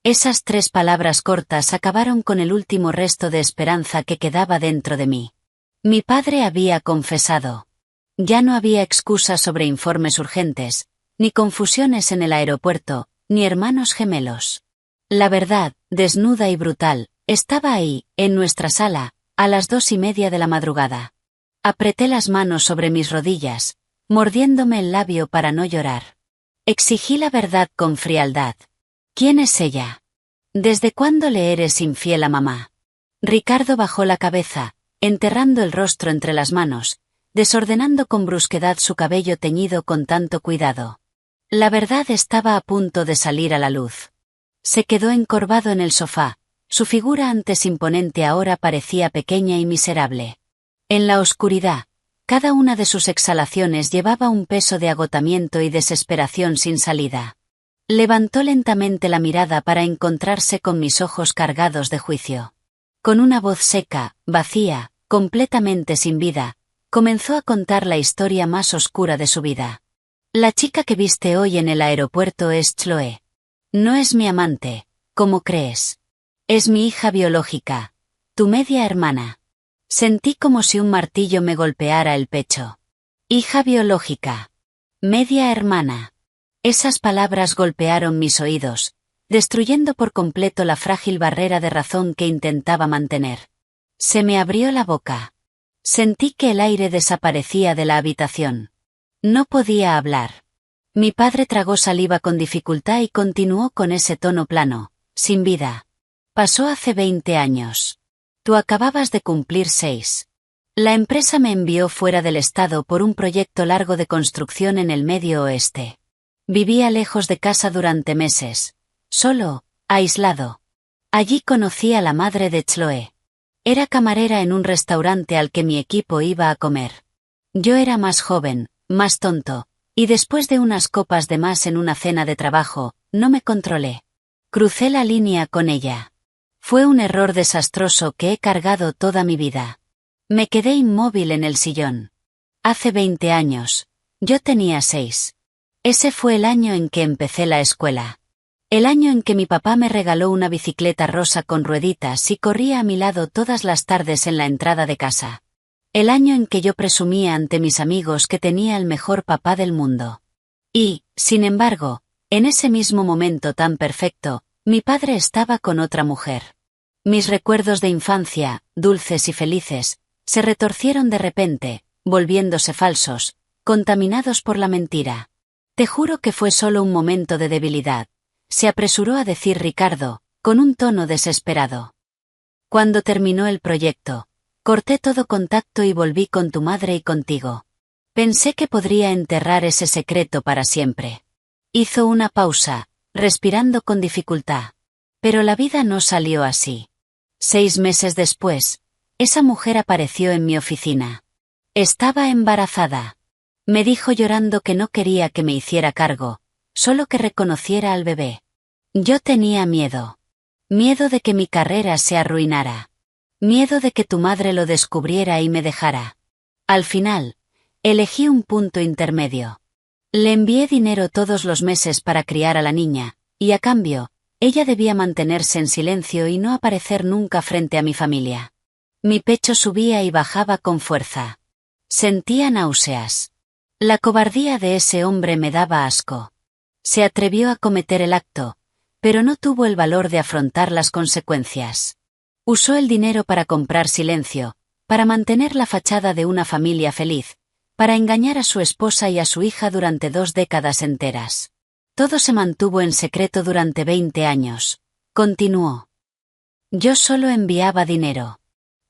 Esas 3 palabras cortas acabaron con el último resto de esperanza que quedaba dentro de mí. Mi padre había confesado. Ya no había excusas sobre informes urgentes, ni confusiones en el aeropuerto, ni hermanos gemelos. La verdad, desnuda y brutal, estaba ahí, en nuestra sala, a las 2:30 de la madrugada. Apreté las manos sobre mis rodillas, mordiéndome el labio para no llorar. Exigí la verdad con frialdad. ¿Quién es ella? ¿Desde cuándo le eres infiel a mamá? Ricardo bajó la cabeza, enterrando el rostro entre las manos, desordenando con brusquedad su cabello teñido con tanto cuidado. La verdad estaba a punto de salir a la luz. Se quedó encorvado en el sofá, su figura antes imponente ahora parecía pequeña y miserable. En la oscuridad, cada una de sus exhalaciones llevaba un peso de agotamiento y desesperación sin salida. Levantó lentamente la mirada para encontrarse con mis ojos cargados de juicio. Con una voz seca, vacía, completamente sin vida, comenzó a contar la historia más oscura de su vida. La chica que viste hoy en el aeropuerto es Chloe. No es mi amante, como crees. Es mi hija biológica, tu media hermana. Sentí como si un martillo me golpeara el pecho. Hija biológica. Media hermana. Esas palabras golpearon mis oídos, destruyendo por completo la frágil barrera de razón que intentaba mantener. Se me abrió la boca. Sentí que el aire desaparecía de la habitación. No podía hablar. Mi padre tragó saliva con dificultad y continuó con ese tono plano, sin vida. Pasó hace 20 años. Tú acababas de cumplir 6. La empresa me envió fuera del estado por un proyecto largo de construcción en el Medio Oeste. Vivía lejos de casa durante meses. Solo, aislado. Allí conocí a la madre de Chloe. Era camarera en un restaurante al que mi equipo iba a comer. Yo era más joven, más tonto, y después de unas copas de más en una cena de trabajo, no me controlé. Crucé la línea con ella. Fue un error desastroso que he cargado toda mi vida. Me quedé inmóvil en el sillón. Hace 20 años. Yo tenía 6. Ese fue el año en que empecé la escuela. El año en que mi papá me regaló una bicicleta rosa con rueditas y corría a mi lado todas las tardes en la entrada de casa. El año en que yo presumía ante mis amigos que tenía el mejor papá del mundo. Y, sin embargo, en ese mismo momento tan perfecto, mi padre estaba con otra mujer. Mis recuerdos de infancia, dulces y felices, se retorcieron de repente, volviéndose falsos, contaminados por la mentira. Te juro que fue solo un momento de debilidad, se apresuró a decir Ricardo, con un tono desesperado. Cuando terminó el proyecto, corté todo contacto y volví con tu madre y contigo. Pensé que podría enterrar ese secreto para siempre. Hizo una pausa, respirando con dificultad. Pero la vida no salió así. 6 meses después, esa mujer apareció en mi oficina. Estaba embarazada. Me dijo llorando que no quería que me hiciera cargo, solo que reconociera al bebé. Yo tenía miedo. Miedo de que mi carrera se arruinara. Miedo de que tu madre lo descubriera y me dejara. Al final, elegí un punto intermedio. Le envié dinero todos los meses para criar a la niña, y a cambio, ella debía mantenerse en silencio y no aparecer nunca frente a mi familia. Mi pecho subía y bajaba con fuerza. Sentía náuseas. La cobardía de ese hombre me daba asco. Se atrevió a cometer el acto, pero no tuvo el valor de afrontar las consecuencias. Usó el dinero para comprar silencio, para mantener la fachada de una familia feliz, para engañar a su esposa y a su hija durante 2 décadas enteras. Todo se mantuvo en secreto durante 20 años. Continuó. Yo solo enviaba dinero.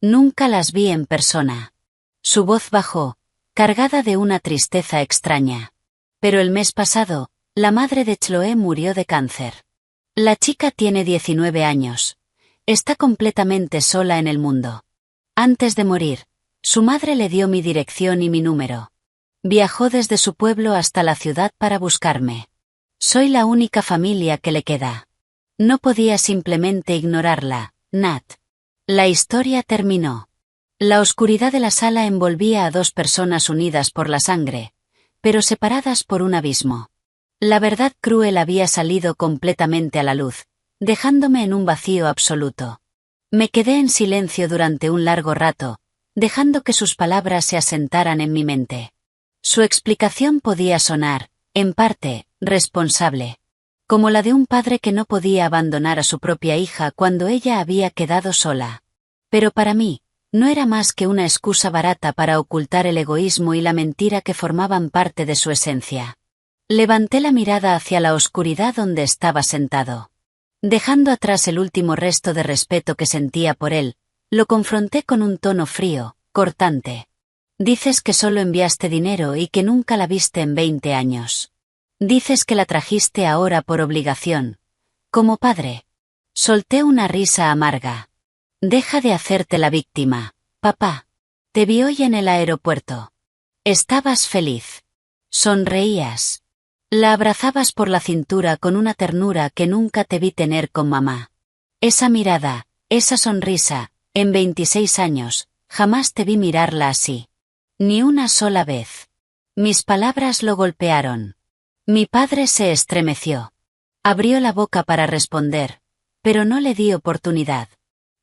Nunca las vi en persona. Su voz bajó, cargada de una tristeza extraña. Pero el mes pasado, la madre de Chloe murió de cáncer. La chica tiene 19 años. Está completamente sola en el mundo. Antes de morir, su madre le dio mi dirección y mi número. Viajó desde su pueblo hasta la ciudad para buscarme. Soy la única familia que le queda. No podía simplemente ignorarla, Nat. La historia terminó. La oscuridad de la sala envolvía a dos personas unidas por la sangre, pero separadas por un abismo. La verdad cruel había salido completamente a la luz, dejándome en un vacío absoluto. Me quedé en silencio durante un largo rato, dejando que sus palabras se asentaran en mi mente. Su explicación podía sonar, en parte, responsable. Como la de un padre que no podía abandonar a su propia hija cuando ella había quedado sola. Pero para mí, no era más que una excusa barata para ocultar el egoísmo y la mentira que formaban parte de su esencia. Levanté la mirada hacia la oscuridad donde estaba sentado. Dejando atrás el último resto de respeto que sentía por él, lo confronté con un tono frío, cortante. Dices que solo enviaste dinero y que nunca la viste en 20 años. Dices que la trajiste ahora por obligación. Como padre. Solté una risa amarga. Deja de hacerte la víctima, papá. Te vi hoy en el aeropuerto. Estabas feliz. Sonreías. La abrazabas por la cintura con una ternura que nunca te vi tener con mamá. Esa mirada, esa sonrisa, en 26 años, jamás te vi mirarla así. Ni una sola vez. Mis palabras lo golpearon. Mi padre se estremeció. Abrió la boca para responder, pero no le di oportunidad.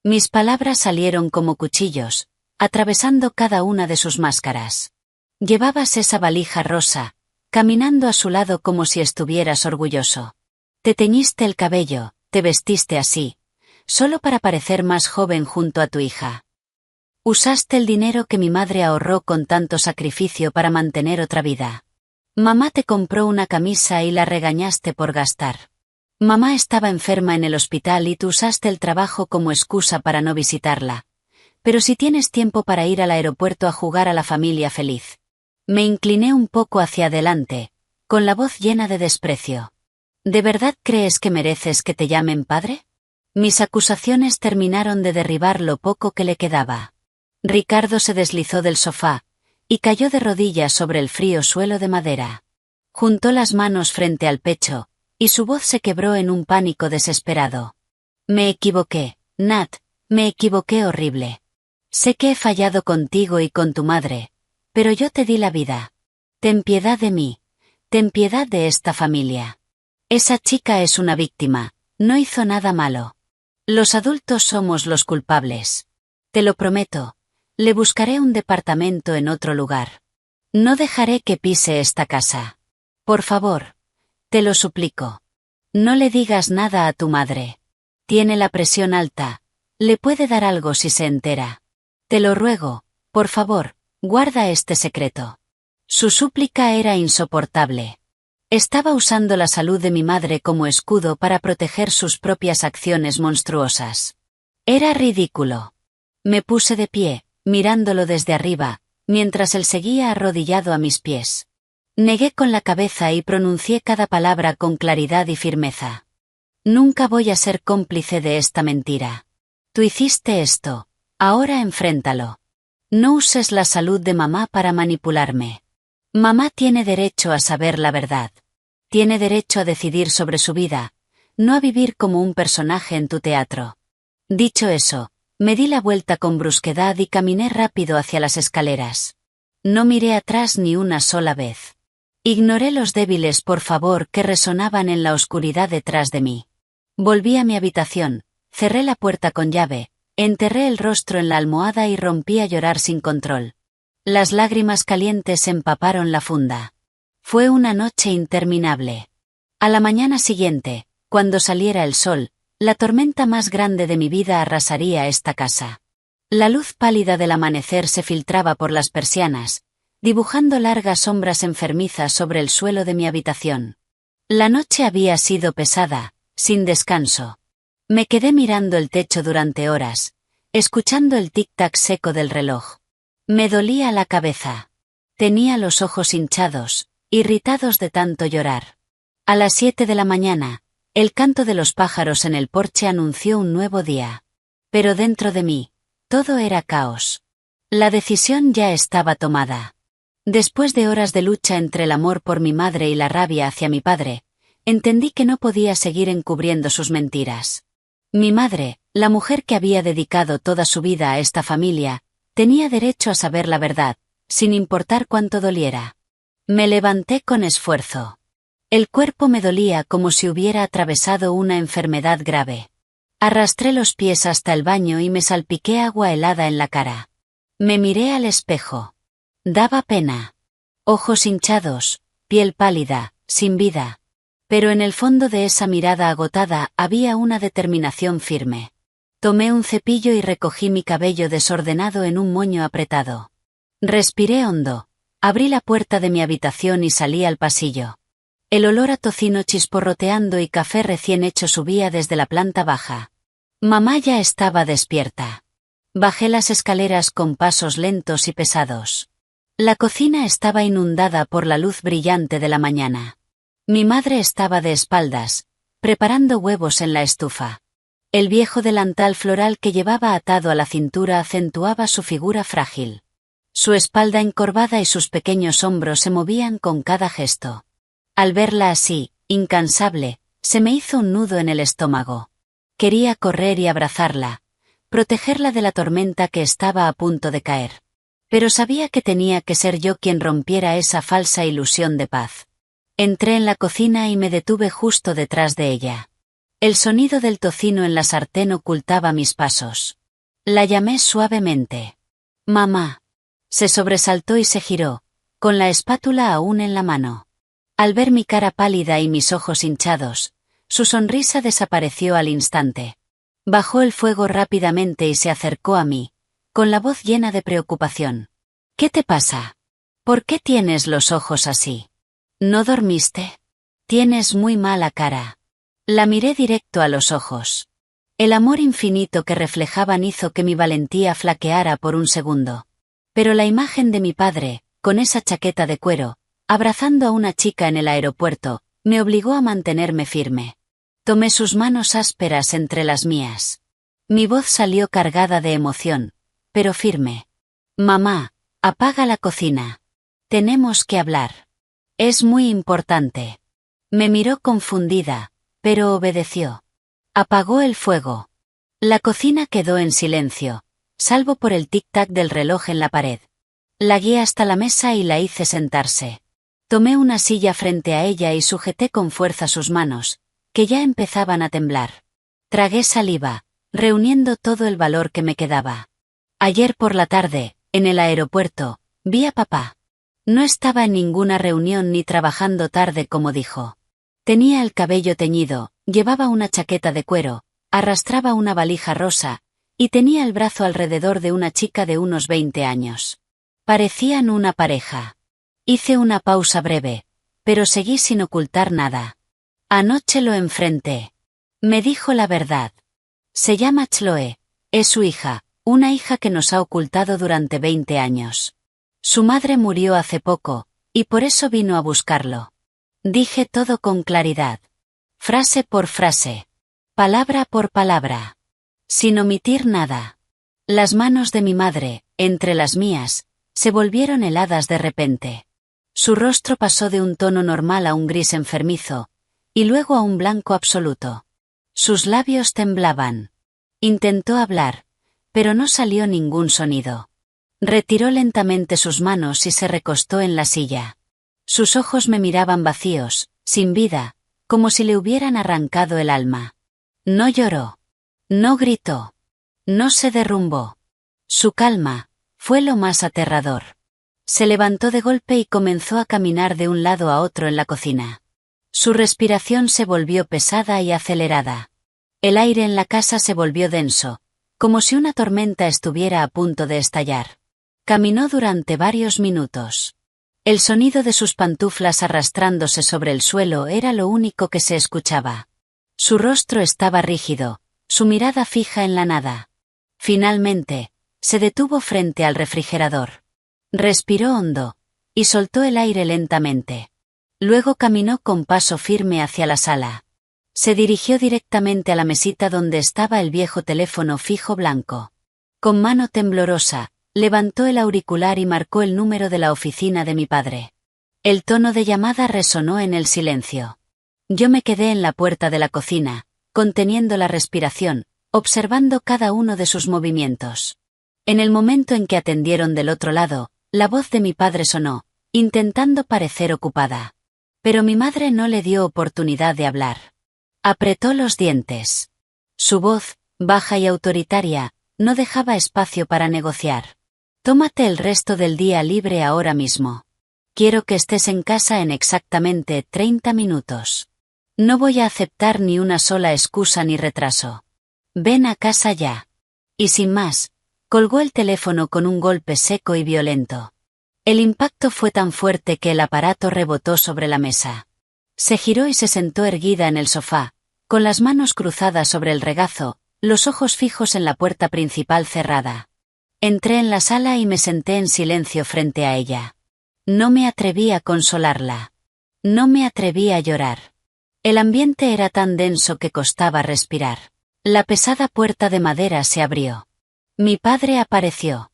Mis palabras salieron como cuchillos, atravesando cada una de sus máscaras. Llevabas esa valija rosa, caminando a su lado como si estuvieras orgulloso. Te teñiste el cabello, te vestiste así, solo para parecer más joven junto a tu hija. Usaste el dinero que mi madre ahorró con tanto sacrificio para mantener otra vida. Mamá te compró una camisa y la regañaste por gastar. Mamá estaba enferma en el hospital y tú usaste el trabajo como excusa para no visitarla. Pero si tienes tiempo para ir al aeropuerto a jugar a la familia feliz. Me incliné un poco hacia adelante, con la voz llena de desprecio. ¿De verdad crees que mereces que te llamen padre? Mis acusaciones terminaron de derribar lo poco que le quedaba. Ricardo se deslizó del sofá, y cayó de rodillas sobre el frío suelo de madera. Juntó las manos frente al pecho, y su voz se quebró en un pánico desesperado. Me equivoqué, Nat, me equivoqué horrible. Sé que he fallado contigo y con tu madre, pero yo te di la vida. Ten piedad de mí, ten piedad de esta familia. Esa chica es una víctima, no hizo nada malo. Los adultos somos los culpables. Te lo prometo, le buscaré un departamento en otro lugar. No dejaré que pise esta casa. Por favor, te lo suplico. No le digas nada a tu madre. Tiene la presión alta, le puede dar algo si se entera. Te lo ruego, por favor, guarda este secreto. Su súplica era insoportable. Estaba usando la salud de mi madre como escudo para proteger sus propias acciones monstruosas. Era ridículo. Me puse de pie, mirándolo desde arriba, mientras él seguía arrodillado a mis pies. Negué con la cabeza y pronuncié cada palabra con claridad y firmeza. Nunca voy a ser cómplice de esta mentira. Tú hiciste esto, ahora enfréntalo. No uses la salud de mamá para manipularme. Mamá tiene derecho a saber la verdad. Tiene derecho a decidir sobre su vida, no a vivir como un personaje en tu teatro. Dicho eso, me di la vuelta con brusquedad y caminé rápido hacia las escaleras. No miré atrás ni una sola vez. Ignoré los débiles por favor que resonaban en la oscuridad detrás de mí. Volví a mi habitación, cerré la puerta con llave, enterré el rostro en la almohada y rompí a llorar sin control. Las lágrimas calientes empaparon la funda. Fue una noche interminable. A la mañana siguiente, cuando saliera el sol, la tormenta más grande de mi vida arrasaría esta casa. La luz pálida del amanecer se filtraba por las persianas, dibujando largas sombras enfermizas sobre el suelo de mi habitación. La noche había sido pesada, sin descanso. Me quedé mirando el techo durante horas, escuchando el tic-tac seco del reloj. Me dolía la cabeza. Tenía los ojos hinchados, irritados de tanto llorar. A las 7 de la mañana, el canto de los pájaros en el porche anunció un nuevo día. Pero dentro de mí, todo era caos. La decisión ya estaba tomada. Después de horas de lucha entre el amor por mi madre y la rabia hacia mi padre, entendí que no podía seguir encubriendo sus mentiras. Mi madre, la mujer que había dedicado toda su vida a esta familia, tenía derecho a saber la verdad, sin importar cuánto doliera. Me levanté con esfuerzo. El cuerpo me dolía como si hubiera atravesado una enfermedad grave. Arrastré los pies hasta el baño y me salpiqué agua helada en la cara. Me miré al espejo. Daba pena. Ojos hinchados, piel pálida, sin vida. Pero en el fondo de esa mirada agotada había una determinación firme. Tomé un cepillo y recogí mi cabello desordenado en un moño apretado. Respiré hondo, abrí la puerta de mi habitación y salí al pasillo. El olor a tocino chisporroteando y café recién hecho subía desde la planta baja. Mamá ya estaba despierta. Bajé las escaleras con pasos lentos y pesados. La cocina estaba inundada por la luz brillante de la mañana. Mi madre estaba de espaldas, preparando huevos en la estufa. El viejo delantal floral que llevaba atado a la cintura acentuaba su figura frágil. Su espalda encorvada y sus pequeños hombros se movían con cada gesto. Al verla así, incansable, se me hizo un nudo en el estómago. Quería correr y abrazarla, protegerla de la tormenta que estaba a punto de caer. Pero sabía que tenía que ser yo quien rompiera esa falsa ilusión de paz. Entré en la cocina y me detuve justo detrás de ella. El sonido del tocino en la sartén ocultaba mis pasos. La llamé suavemente. «Mamá». Se sobresaltó y se giró, con la espátula aún en la mano. Al ver mi cara pálida y mis ojos hinchados, su sonrisa desapareció al instante. Bajó el fuego rápidamente y se acercó a mí, con la voz llena de preocupación. «¿Qué te pasa? ¿Por qué tienes los ojos así? ¿No dormiste? Tienes muy mala cara». La miré directo a los ojos. El amor infinito que reflejaban hizo que mi valentía flaqueara por un segundo. Pero la imagen de mi padre, con esa chaqueta de cuero, abrazando a una chica en el aeropuerto, me obligó a mantenerme firme. Tomé sus manos ásperas entre las mías. Mi voz salió cargada de emoción, pero firme. «Mamá, apaga la cocina. Tenemos que hablar. Es muy importante». Me miró confundida, pero obedeció. Apagó el fuego. La cocina quedó en silencio, salvo por el tic-tac del reloj en la pared. La guié hasta la mesa y la hice sentarse. Tomé una silla frente a ella y sujeté con fuerza sus manos, que ya empezaban a temblar. Tragué saliva, reuniendo todo el valor que me quedaba. Ayer por la tarde, en el aeropuerto, vi a papá. No estaba en ninguna reunión ni trabajando tarde como dijo. Tenía el cabello teñido, llevaba una chaqueta de cuero, arrastraba una valija rosa, y tenía el brazo alrededor de una chica de unos 20 años. Parecían una pareja. Hice una pausa breve, pero seguí sin ocultar nada. Anoche lo enfrenté. Me dijo la verdad. Se llama Chloe, es su hija, una hija que nos ha ocultado durante 20 años. Su madre murió hace poco, y por eso vino a buscarlo. Dije todo con claridad. Frase por frase. Palabra por palabra. Sin omitir nada. Las manos de mi madre, entre las mías, se volvieron heladas de repente. Su rostro pasó de un tono normal a un gris enfermizo, y luego a un blanco absoluto. Sus labios temblaban. Intentó hablar, pero no salió ningún sonido. Retiró lentamente sus manos y se recostó en la silla. Sus ojos me miraban vacíos, sin vida, como si le hubieran arrancado el alma. No lloró. No gritó. No se derrumbó. Su calma fue lo más aterrador. Se levantó de golpe y comenzó a caminar de un lado a otro en la cocina. Su respiración se volvió pesada y acelerada. El aire en la casa se volvió denso, como si una tormenta estuviera a punto de estallar. Caminó durante varios minutos. El sonido de sus pantuflas arrastrándose sobre el suelo era lo único que se escuchaba. Su rostro estaba rígido, su mirada fija en la nada. Finalmente, se detuvo frente al refrigerador. Respiró hondo, y soltó el aire lentamente. Luego caminó con paso firme hacia la sala. Se dirigió directamente a la mesita donde estaba el viejo teléfono fijo blanco. Con mano temblorosa, levantó el auricular y marcó el número de la oficina de mi padre. El tono de llamada resonó en el silencio. Yo me quedé en la puerta de la cocina, conteniendo la respiración, observando cada uno de sus movimientos. En el momento en que atendieron del otro lado, la voz de mi padre sonó, intentando parecer ocupada. Pero mi madre no le dio oportunidad de hablar. Apretó los dientes. Su voz, baja y autoritaria, no dejaba espacio para negociar. Tómate el resto del día libre ahora mismo. Quiero que estés en casa en exactamente 30 minutos. No voy a aceptar ni una sola excusa ni retraso. Ven a casa ya. Y sin más, colgó el teléfono con un golpe seco y violento. El impacto fue tan fuerte que el aparato rebotó sobre la mesa. Se giró y se sentó erguida en el sofá, con las manos cruzadas sobre el regazo, los ojos fijos en la puerta principal cerrada. Entré en la sala y me senté en silencio frente a ella. No me atreví a consolarla. No me atreví a llorar. El ambiente era tan denso que costaba respirar. La pesada puerta de madera se abrió. Mi padre apareció.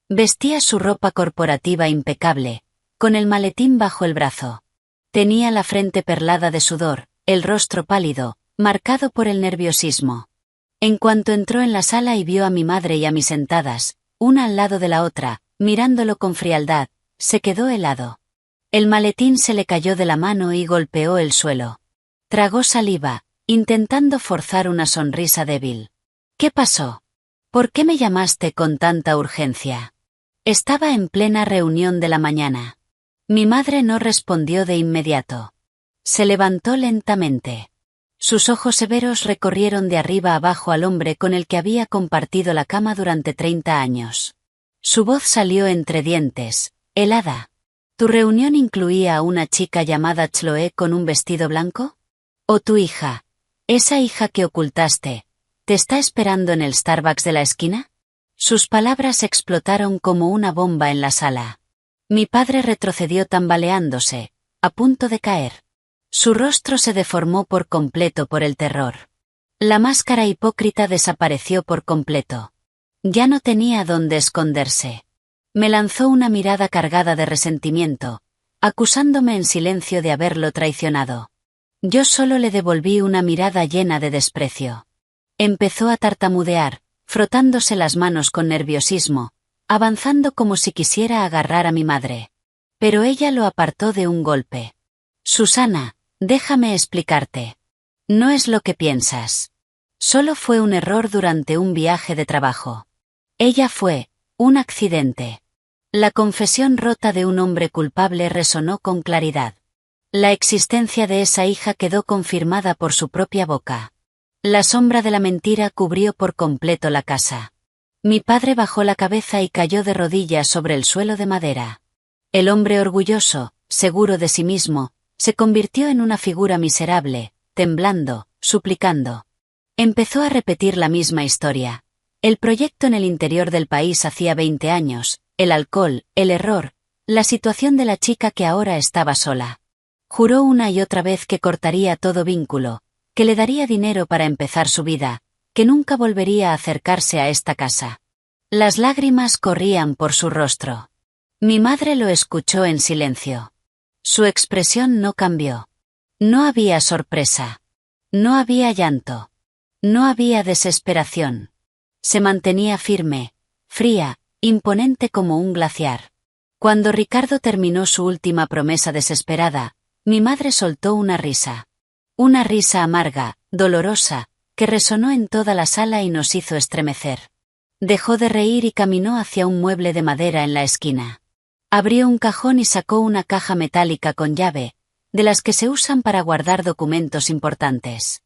Vestía su ropa corporativa impecable, con el maletín bajo el brazo. Tenía la frente perlada de sudor, el rostro pálido, marcado por el nerviosismo. En cuanto entró en la sala y vio a mi madre y a mí sentadas, una al lado de la otra, mirándolo con frialdad, se quedó helado. El maletín se le cayó de la mano y golpeó el suelo. Tragó saliva, intentando forzar una sonrisa débil. ¿Qué pasó? ¿Por qué me llamaste con tanta urgencia? Estaba en plena reunión de la mañana. Mi madre no respondió de inmediato. Se levantó lentamente. Sus ojos severos recorrieron de arriba abajo al hombre con el que había compartido la cama durante 30 años. Su voz salió entre dientes, helada. ¿Tu reunión incluía a una chica llamada Chloe con un vestido blanco? ¿O tu hija, esa hija que ocultaste, te está esperando en el Starbucks de la esquina? Sus palabras explotaron como una bomba en la sala. Mi padre retrocedió tambaleándose, a punto de caer. Su rostro se deformó por completo por el terror. La máscara hipócrita desapareció por completo. Ya no tenía dónde esconderse. Me lanzó una mirada cargada de resentimiento, acusándome en silencio de haberlo traicionado. Yo solo le devolví una mirada llena de desprecio. Empezó a tartamudear, frotándose las manos con nerviosismo, avanzando como si quisiera agarrar a mi madre. Pero ella lo apartó de un golpe. Susana, déjame explicarte. No es lo que piensas. Solo fue un error durante un viaje de trabajo. Ella fue un accidente. La confesión rota de un hombre culpable resonó con claridad. La existencia de esa hija quedó confirmada por su propia boca. La sombra de la mentira cubrió por completo la casa. Mi padre bajó la cabeza y cayó de rodillas sobre el suelo de madera. El hombre orgulloso, seguro de sí mismo, se convirtió en una figura miserable, temblando, suplicando. Empezó a repetir la misma historia. El proyecto en el interior del país hacía 20 años, el alcohol, el error, la situación de la chica que ahora estaba sola. Juró una y otra vez que cortaría todo vínculo, que le daría dinero para empezar su vida, que nunca volvería a acercarse a esta casa. Las lágrimas corrían por su rostro. Mi madre lo escuchó en silencio. Su expresión no cambió. No había sorpresa. No había llanto. No había desesperación. Se mantenía firme, fría, imponente como un glaciar. Cuando Ricardo terminó su última promesa desesperada, mi madre soltó una risa. Una risa amarga, dolorosa, que resonó en toda la sala y nos hizo estremecer. Dejó de reír y caminó hacia un mueble de madera en la esquina. Abrió un cajón y sacó una caja metálica con llave, de las que se usan para guardar documentos importantes.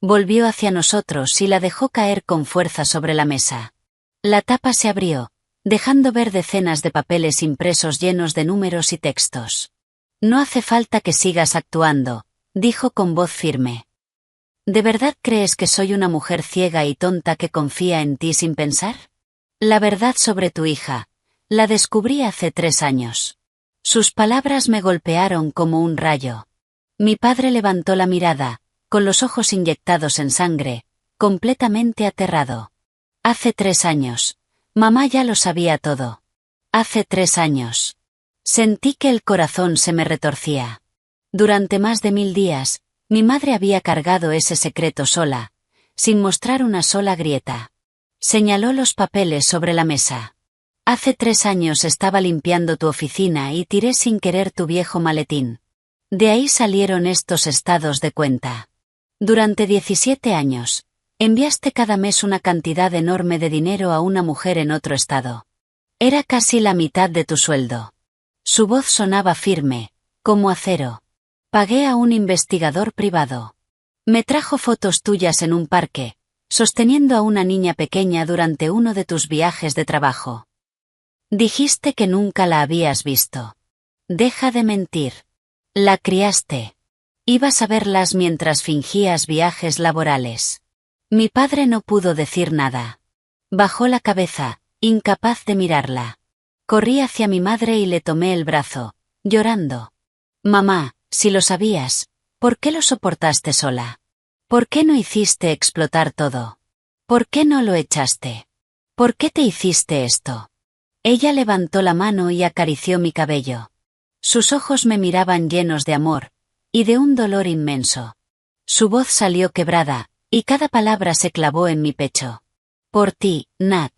Volvió hacia nosotros y la dejó caer con fuerza sobre la mesa. La tapa se abrió, dejando ver decenas de papeles impresos llenos de números y textos. No hace falta que sigas actuando, dijo con voz firme. ¿De verdad crees que soy una mujer ciega y tonta que confía en ti sin pensar? La verdad sobre tu hija, la descubrí hace 3 años. Sus palabras me golpearon como un rayo. Mi padre levantó la mirada, con los ojos inyectados en sangre, completamente aterrado. Hace 3 años. Mamá ya lo sabía todo. Hace 3 años. Sentí que el corazón se me retorcía. Durante más de 1000 días, mi madre había cargado ese secreto sola, sin mostrar una sola grieta. Señaló los papeles sobre la mesa. Hace 3 años estaba limpiando tu oficina y tiré sin querer tu viejo maletín. De ahí salieron estos estados de cuenta. Durante 17 años, enviaste cada mes una cantidad enorme de dinero a una mujer en otro estado. Era casi la mitad de tu sueldo. Su voz sonaba firme, como acero. Pagué a un investigador privado. Me trajo fotos tuyas en un parque, sosteniendo a una niña pequeña durante uno de tus viajes de trabajo. Dijiste que nunca la habías visto. Deja de mentir. La criaste. Ibas a verlas mientras fingías viajes laborales. Mi padre no pudo decir nada. Bajó la cabeza, incapaz de mirarla. Corrí hacia mi madre y le tomé el brazo, llorando. Mamá, si lo sabías, ¿por qué lo soportaste sola? ¿Por qué no hiciste explotar todo? ¿Por qué no lo echaste? ¿Por qué te hiciste esto? Ella levantó la mano y acarició mi cabello. Sus ojos me miraban llenos de amor, y de un dolor inmenso. Su voz salió quebrada, y cada palabra se clavó en mi pecho. Por ti, Nat.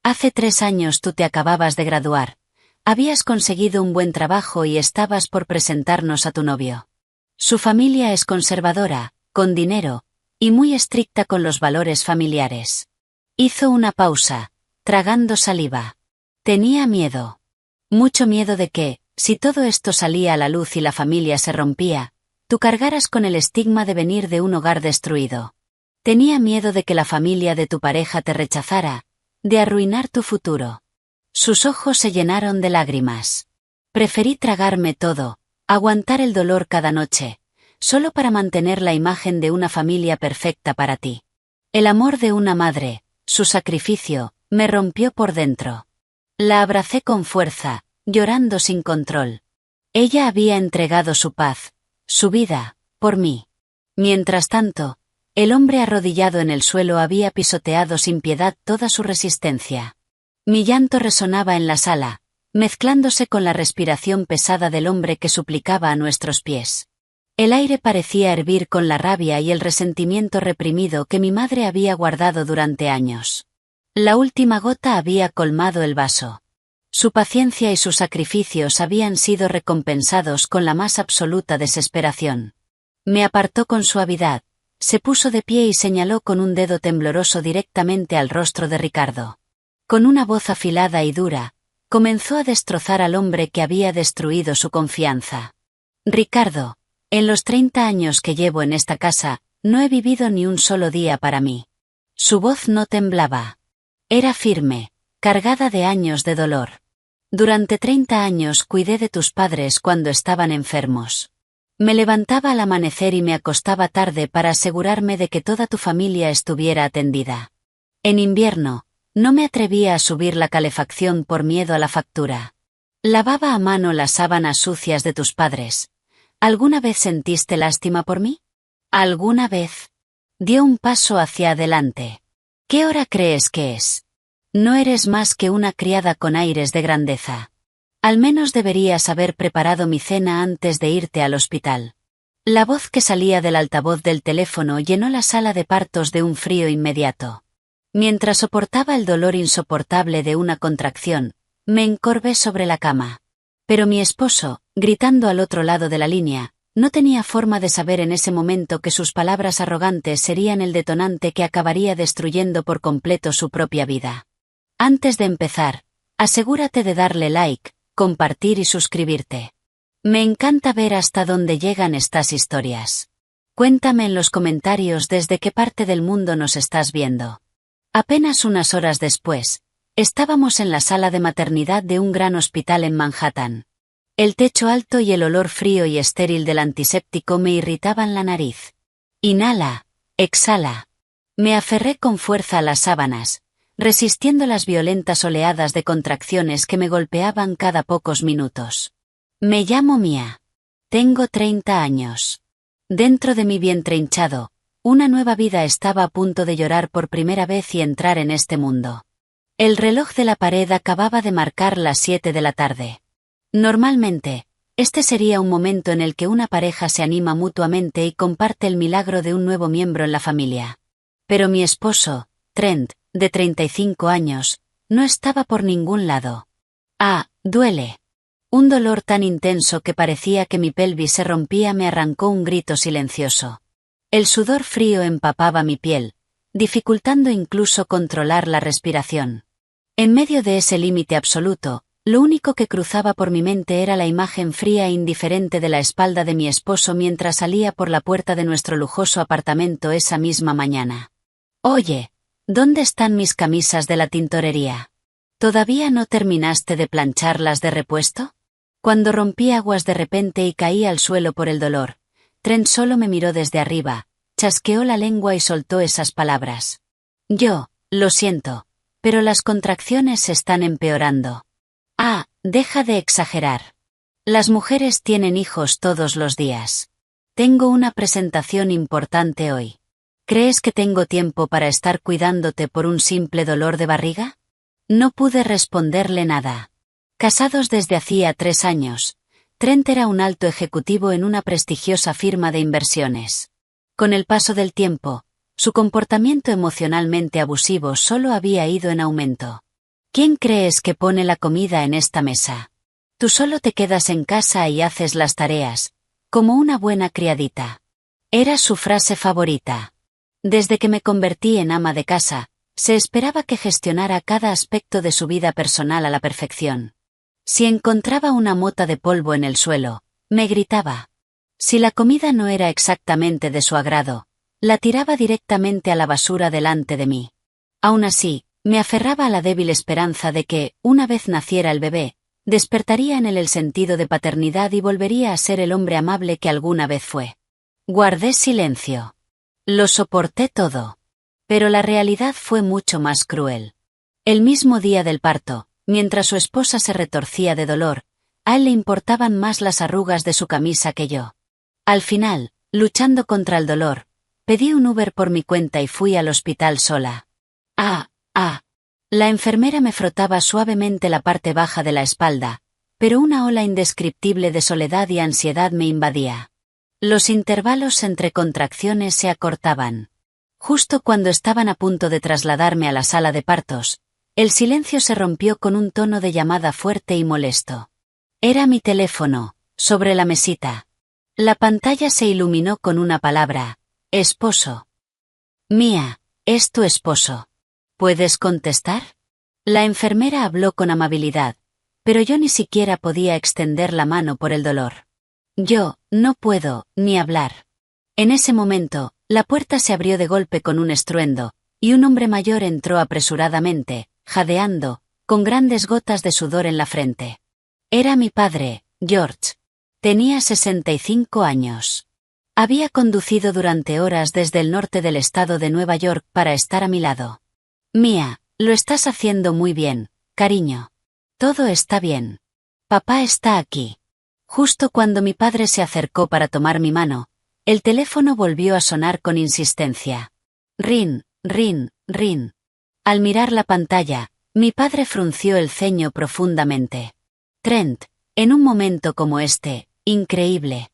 Hace 3 años tú te acababas de graduar. Habías conseguido un buen trabajo y estabas por presentarnos a tu novio. Su familia es conservadora, con dinero, y muy estricta con los valores familiares. Hizo una pausa, tragando saliva. Tenía miedo. Mucho miedo de que, si todo esto salía a la luz y la familia se rompía, tú cargaras con el estigma de venir de un hogar destruido. Tenía miedo de que la familia de tu pareja te rechazara, de arruinar tu futuro. Sus ojos se llenaron de lágrimas. Preferí tragarme todo, aguantar el dolor cada noche, solo para mantener la imagen de una familia perfecta para ti. El amor de una madre, su sacrificio, me rompió por dentro. La abracé con fuerza, llorando sin control. Ella había entregado su paz, su vida, por mí. Mientras tanto, el hombre arrodillado en el suelo había pisoteado sin piedad toda su resistencia. Mi llanto resonaba en la sala, mezclándose con la respiración pesada del hombre que suplicaba a nuestros pies. El aire parecía hervir con la rabia y el resentimiento reprimido que mi madre había guardado durante años. La última gota había colmado el vaso. Su paciencia y sus sacrificios habían sido recompensados con la más absoluta desesperación. Me apartó con suavidad, se puso de pie y señaló con un dedo tembloroso directamente al rostro de Ricardo. Con una voz afilada y dura, comenzó a destrozar al hombre que había destruido su confianza. Ricardo, en los 30 años que llevo en esta casa, no he vivido ni un solo día para mí. Su voz no temblaba. Era firme, cargada de años de dolor. Durante 30 años cuidé de tus padres cuando estaban enfermos. Me levantaba al amanecer y me acostaba tarde para asegurarme de que toda tu familia estuviera atendida. En invierno, no me atrevía a subir la calefacción por miedo a la factura. Lavaba a mano las sábanas sucias de tus padres. ¿Alguna vez sentiste lástima por mí? ¿Alguna vez? Dio un paso hacia adelante. ¿Qué hora crees que es? No eres más que una criada con aires de grandeza. Al menos deberías haber preparado mi cena antes de irte al hospital. La voz que salía del altavoz del teléfono llenó la sala de partos de un frío inmediato. Mientras soportaba el dolor insoportable de una contracción, me encorvé sobre la cama. Pero mi esposo, gritando al otro lado de la línea, no tenía forma de saber en ese momento que sus palabras arrogantes serían el detonante que acabaría destruyendo por completo su propia vida. Antes de empezar, asegúrate de darle like, compartir y suscribirte. Me encanta ver hasta dónde llegan estas historias. Cuéntame en los comentarios desde qué parte del mundo nos estás viendo. Apenas unas horas después, estábamos en la sala de maternidad de un gran hospital en Manhattan. El techo alto y el olor frío y estéril del antiséptico me irritaban la nariz. Inhala, Exhala. Me aferré con fuerza a las sábanas, resistiendo las violentas oleadas de contracciones que me golpeaban cada pocos minutos. Me llamo Mia. Tengo 30 años. Dentro de mi vientre hinchado, una nueva vida estaba a punto de llorar por primera vez y entrar en este mundo. El reloj de la pared acababa de marcar las 7 de la tarde. Normalmente, este sería un momento en el que una pareja se anima mutuamente y comparte el milagro de un nuevo miembro en la familia. Pero mi esposo, Trent, de 35 años, no estaba por ningún lado. Duele. Un dolor tan intenso que parecía que mi pelvis se rompía me arrancó un grito silencioso. El sudor frío empapaba mi piel, dificultando incluso controlar la respiración. En medio de ese límite absoluto, lo único que cruzaba por mi mente era la imagen fría e indiferente de la espalda de mi esposo mientras salía por la puerta de nuestro lujoso apartamento esa misma mañana. Oye, ¿dónde están mis camisas de la tintorería? ¿Todavía no terminaste de plancharlas de repuesto? Cuando rompí aguas de repente y caí al suelo por el dolor, Trent solo me miró desde arriba, chasqueó la lengua y soltó esas palabras. Lo siento, pero las contracciones se están empeorando. Deja de exagerar. Las mujeres tienen hijos todos los días. Tengo una presentación importante hoy. ¿Crees que tengo tiempo para estar cuidándote por un simple dolor de barriga? No pude responderle nada. Casados desde hacía 3 años, Trent era un alto ejecutivo en una prestigiosa firma de inversiones. Con el paso del tiempo, su comportamiento emocionalmente abusivo solo había ido en aumento. ¿Quién crees que pone la comida en esta mesa? Tú solo te quedas en casa y haces las tareas, como una buena criadita. Era su frase favorita. Desde que me convertí en ama de casa, se esperaba que gestionara cada aspecto de su vida personal a la perfección. Si encontraba una mota de polvo en el suelo, me gritaba. Si la comida no era exactamente de su agrado, la tiraba directamente a la basura delante de mí. Aún así, me aferraba a la débil esperanza de que, una vez naciera el bebé, despertaría en él el sentido de paternidad y volvería a ser el hombre amable que alguna vez fue. Guardé silencio. Lo soporté todo. Pero la realidad fue mucho más cruel. El mismo día del parto, mientras su esposa se retorcía de dolor, a él le importaban más las arrugas de su camisa que yo. Al final, luchando contra el dolor, pedí un Uber por mi cuenta y fui al hospital sola. La enfermera me frotaba suavemente la parte baja de la espalda, pero una ola indescriptible de soledad y ansiedad me invadía. Los intervalos entre contracciones se acortaban. Justo cuando estaban a punto de trasladarme a la sala de partos, el silencio se rompió con un tono de llamada fuerte y molesto. Era mi teléfono, sobre la mesita. La pantalla se iluminó con una palabra: esposo. Mia, es tu esposo. ¿Puedes contestar? La enfermera habló con amabilidad, pero yo ni siquiera podía extender la mano por el dolor. Yo, no puedo, ni hablar. En ese momento, la puerta se abrió de golpe con un estruendo, y un hombre mayor entró apresuradamente, jadeando, con grandes gotas de sudor en la frente. Era mi padre, George. Tenía 65 años. Había conducido durante horas desde el norte del estado de Nueva York para estar a mi lado. Mia, lo estás haciendo muy bien, cariño. Todo está bien. Papá está aquí. Justo cuando mi padre se acercó para tomar mi mano, el teléfono volvió a sonar con insistencia. Rin, rin, rin. Al mirar la pantalla, mi padre frunció el ceño profundamente. Trent, en un momento como este, increíble.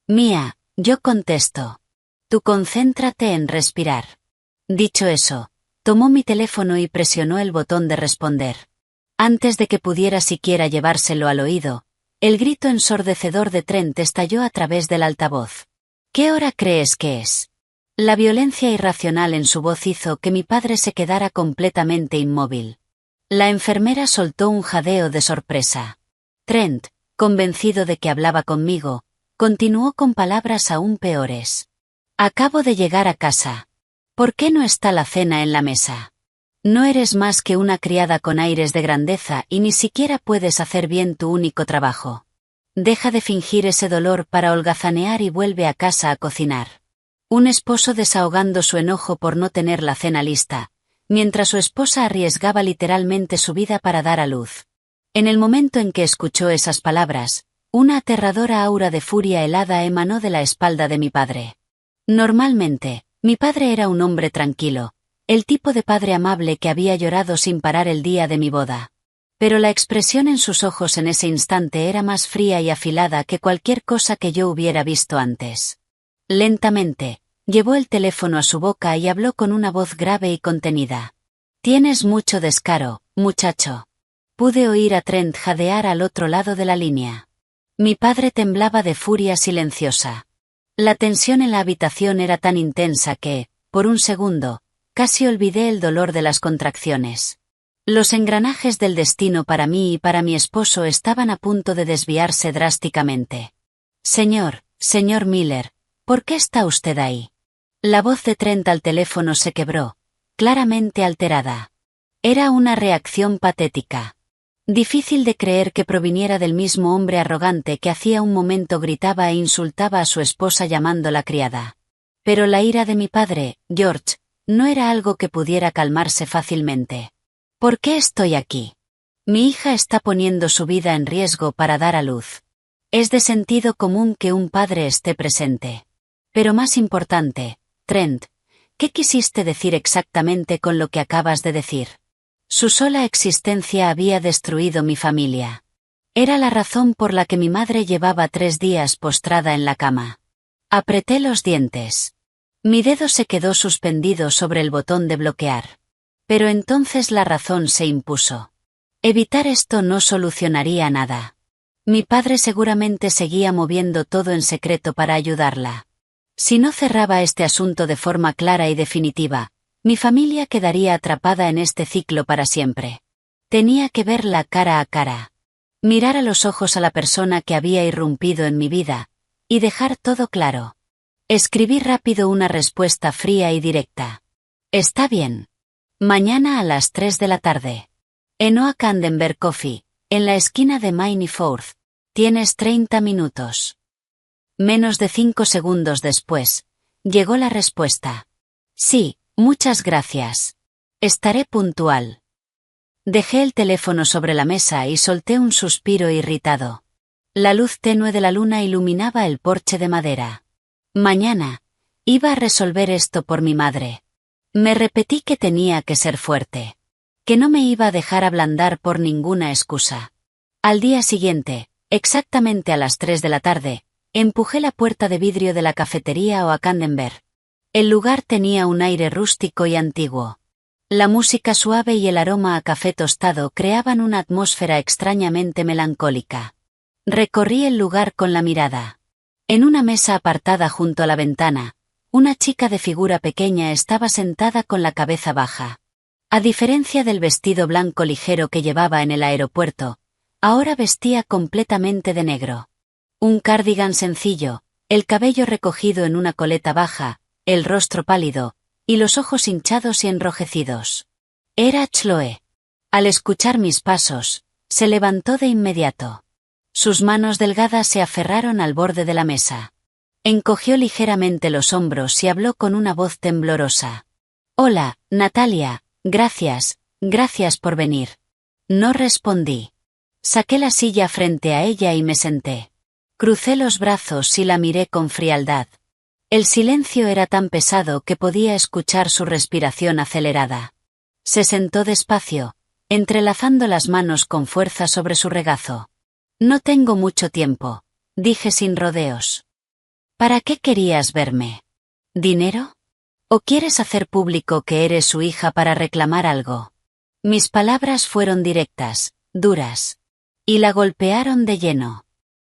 Mia, yo contesto. Tú concéntrate en respirar. Dicho eso, tomó mi teléfono y presionó el botón de responder. Antes de que pudiera siquiera llevárselo al oído, el grito ensordecedor de Trent estalló a través del altavoz. ¿Qué hora crees que es? La violencia irracional en su voz hizo que mi padre se quedara completamente inmóvil. La enfermera soltó un jadeo de sorpresa. Trent, convencido de que hablaba conmigo, continuó con palabras aún peores. Acabo de llegar a casa. ¿Por qué no está la cena en la mesa? No eres más que una criada con aires de grandeza y ni siquiera puedes hacer bien tu único trabajo. Deja de fingir ese dolor para holgazanear y vuelve a casa a cocinar. Un esposo desahogando su enojo por no tener la cena lista, mientras su esposa arriesgaba literalmente su vida para dar a luz. En el momento en que escuchó esas palabras, una aterradora aura de furia helada emanó de la espalda de mi padre. Normalmente, mi padre era un hombre tranquilo, el tipo de padre amable que había llorado sin parar el día de mi boda. Pero la expresión en sus ojos en ese instante era más fría y afilada que cualquier cosa que yo hubiera visto antes. Lentamente, llevó el teléfono a su boca y habló con una voz grave y contenida. «Tienes mucho descaro, muchacho». Pude oír a Trent jadear al otro lado de la línea. Mi padre temblaba de furia silenciosa. La tensión en la habitación era tan intensa que, por un segundo, casi olvidé el dolor de las contracciones. Los engranajes del destino para mí y para mi esposo estaban a punto de desviarse drásticamente. Señor Miller, ¿por qué está usted ahí? La voz de Trent al teléfono se quebró, claramente alterada. Era una reacción patética. Difícil de creer que proviniera del mismo hombre arrogante que hacía un momento gritaba e insultaba a su esposa llamándola criada. Pero la ira de mi padre, George, no era algo que pudiera calmarse fácilmente. ¿Por qué estoy aquí? Mi hija está poniendo su vida en riesgo para dar a luz. Es de sentido común que un padre esté presente. Pero más importante, Trent, ¿qué quisiste decir exactamente con lo que acabas de decir? Su sola existencia había destruido mi familia. Era la razón por la que mi madre llevaba 3 días postrada en la cama. Apreté los dientes. Mi dedo se quedó suspendido sobre el botón de bloquear. Pero entonces la razón se impuso. Evitar esto no solucionaría nada. Mi padre seguramente seguía moviendo todo en secreto para ayudarla. Si no cerraba este asunto de forma clara y definitiva, mi familia quedaría atrapada en este ciclo para siempre. Tenía que verla cara a cara. Mirar a los ojos a la persona que había irrumpido en mi vida, y dejar todo claro. Escribí rápido una respuesta fría y directa. Está bien. Mañana a las 3 de la tarde. En Oak Candenberg Coffee, en la esquina de Main y Fourth. Tienes 30 minutos. Menos de 5 segundos después, llegó la respuesta. Sí. Muchas gracias. Estaré puntual. Dejé el teléfono sobre la mesa y solté un suspiro irritado. La luz tenue de la luna iluminaba el porche de madera. Mañana, iba a resolver esto por mi madre. Me repetí que tenía que ser fuerte. Que no me iba a dejar ablandar por ninguna excusa. Al día siguiente, exactamente a las 3 de la tarde, empujé la puerta de vidrio de la cafetería Oak Candenberg. El lugar tenía un aire rústico y antiguo. La música suave y el aroma a café tostado creaban una atmósfera extrañamente melancólica. Recorrí el lugar con la mirada. En una mesa apartada junto a la ventana, una chica de figura pequeña estaba sentada con la cabeza baja. A diferencia del vestido blanco ligero que llevaba en el aeropuerto, ahora vestía completamente de negro. Un cardigan sencillo, el cabello recogido en una coleta baja, el rostro pálido, y los ojos hinchados y enrojecidos. Era Chloe. Al escuchar mis pasos, se levantó de inmediato. Sus manos delgadas se aferraron al borde de la mesa. Encogió ligeramente los hombros y habló con una voz temblorosa. «Hola, Natalia, gracias por venir». No respondí. Saqué la silla frente a ella y me senté. Crucé los brazos y la miré con frialdad. El silencio era tan pesado que podía escuchar su respiración acelerada. Se sentó despacio, entrelazando las manos con fuerza sobre su regazo. «No tengo mucho tiempo», dije sin rodeos. «¿Para qué querías verme? ¿Dinero? ¿O quieres hacer público que eres su hija para reclamar algo?» Mis palabras fueron directas, duras. Y la golpearon de lleno.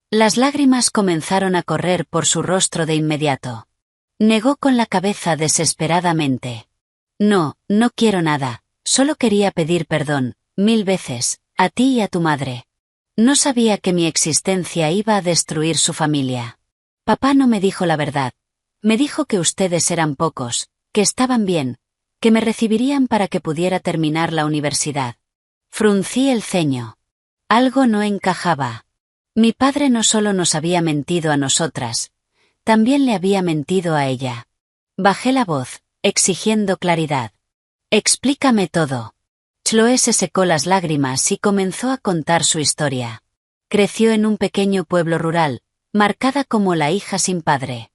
Las lágrimas comenzaron a correr por su rostro de inmediato. Negó con la cabeza desesperadamente. «No quiero nada, solo quería pedir perdón, 1000 veces, a ti y a tu madre. No sabía que mi existencia iba a destruir su familia. Papá no me dijo la verdad. Me dijo que ustedes eran pocos, que estaban bien, que me recibirían para que pudiera terminar la universidad». Fruncí el ceño. Algo no encajaba. Mi padre no solo nos había mentido a nosotras, también le había mentido a ella. Bajé la voz, exigiendo claridad. Explícame todo. Chloe se secó las lágrimas y comenzó a contar su historia. Creció en un pequeño pueblo rural, marcada como la hija sin padre.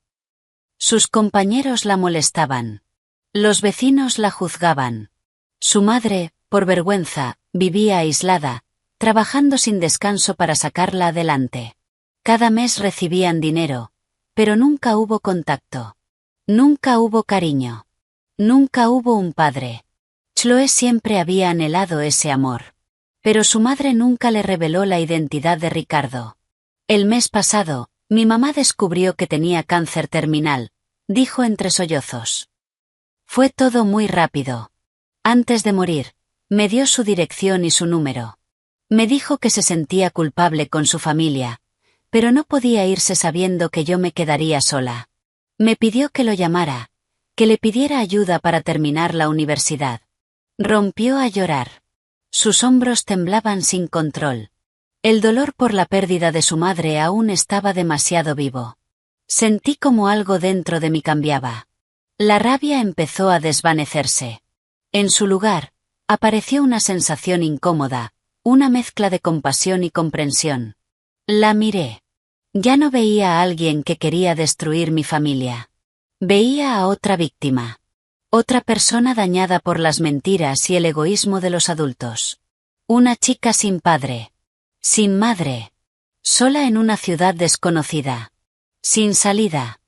Sus compañeros la molestaban. Los vecinos la juzgaban. Su madre, por vergüenza, vivía aislada, trabajando sin descanso para sacarla adelante. Cada mes recibían dinero, pero nunca hubo contacto. Nunca hubo cariño. Nunca hubo un padre. Chloe siempre había anhelado ese amor. Pero su madre nunca le reveló la identidad de Ricardo. El mes pasado, mi mamá descubrió que tenía cáncer terminal, dijo entre sollozos. Fue todo muy rápido. Antes de morir, me dio su dirección y su número. Me dijo que se sentía culpable con su familia, pero no podía irse sabiendo que yo me quedaría sola. Me pidió que lo llamara, que le pidiera ayuda para terminar la universidad. Rompió a llorar. Sus hombros temblaban sin control. El dolor por la pérdida de su madre aún estaba demasiado vivo. Sentí como algo dentro de mí cambiaba. La rabia empezó a desvanecerse. En su lugar, apareció una sensación incómoda, una mezcla de compasión y comprensión. La miré. Ya no veía a alguien que quería destruir mi familia. Veía a otra víctima. Otra persona dañada por las mentiras y el egoísmo de los adultos. Una chica sin padre. Sin madre. Sola en una ciudad desconocida. Sin salida.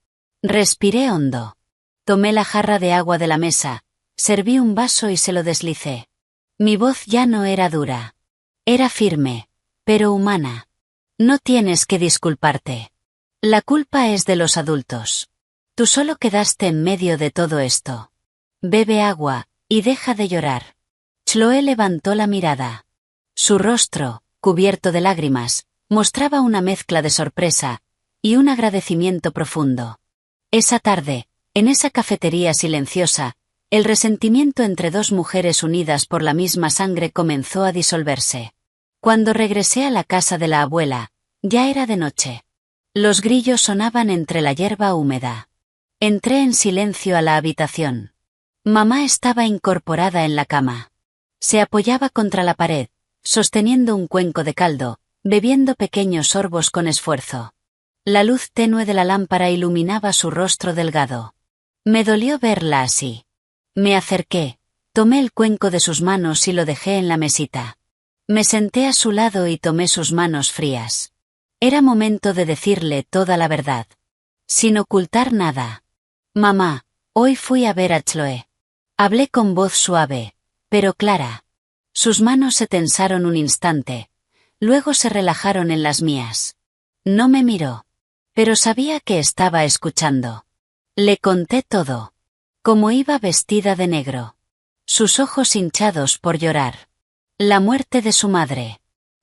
Respiré hondo. Tomé la jarra de agua de la mesa, serví un vaso y se lo deslicé. Mi voz ya no era dura. Era firme, pero humana. No tienes que disculparte. La culpa es de los adultos. Tú solo quedaste en medio de todo esto. Bebe agua, y deja de llorar. Chloe levantó la mirada. Su rostro, cubierto de lágrimas, mostraba una mezcla de sorpresa y un agradecimiento profundo. Esa tarde, en esa cafetería silenciosa, el resentimiento entre dos mujeres unidas por la misma sangre comenzó a disolverse. Cuando regresé a la casa de la abuela, ya era de noche. Los grillos sonaban entre la hierba húmeda. Entré en silencio a la habitación. Mamá estaba incorporada en la cama. Se apoyaba contra la pared, sosteniendo un cuenco de caldo, bebiendo pequeños sorbos con esfuerzo. La luz tenue de la lámpara iluminaba su rostro delgado. Me dolió verla así. Me acerqué, tomé el cuenco de sus manos y lo dejé en la mesita. Me senté a su lado y tomé sus manos frías. Era momento de decirle toda la verdad. Sin ocultar nada. Mamá, hoy fui a ver a Chloe. Hablé con voz suave, pero clara. Sus manos se tensaron un instante, luego se relajaron en las mías. No me miró, pero sabía que estaba escuchando. Le conté todo. Cómo iba vestida de negro. Sus ojos hinchados por llorar. La muerte de su madre.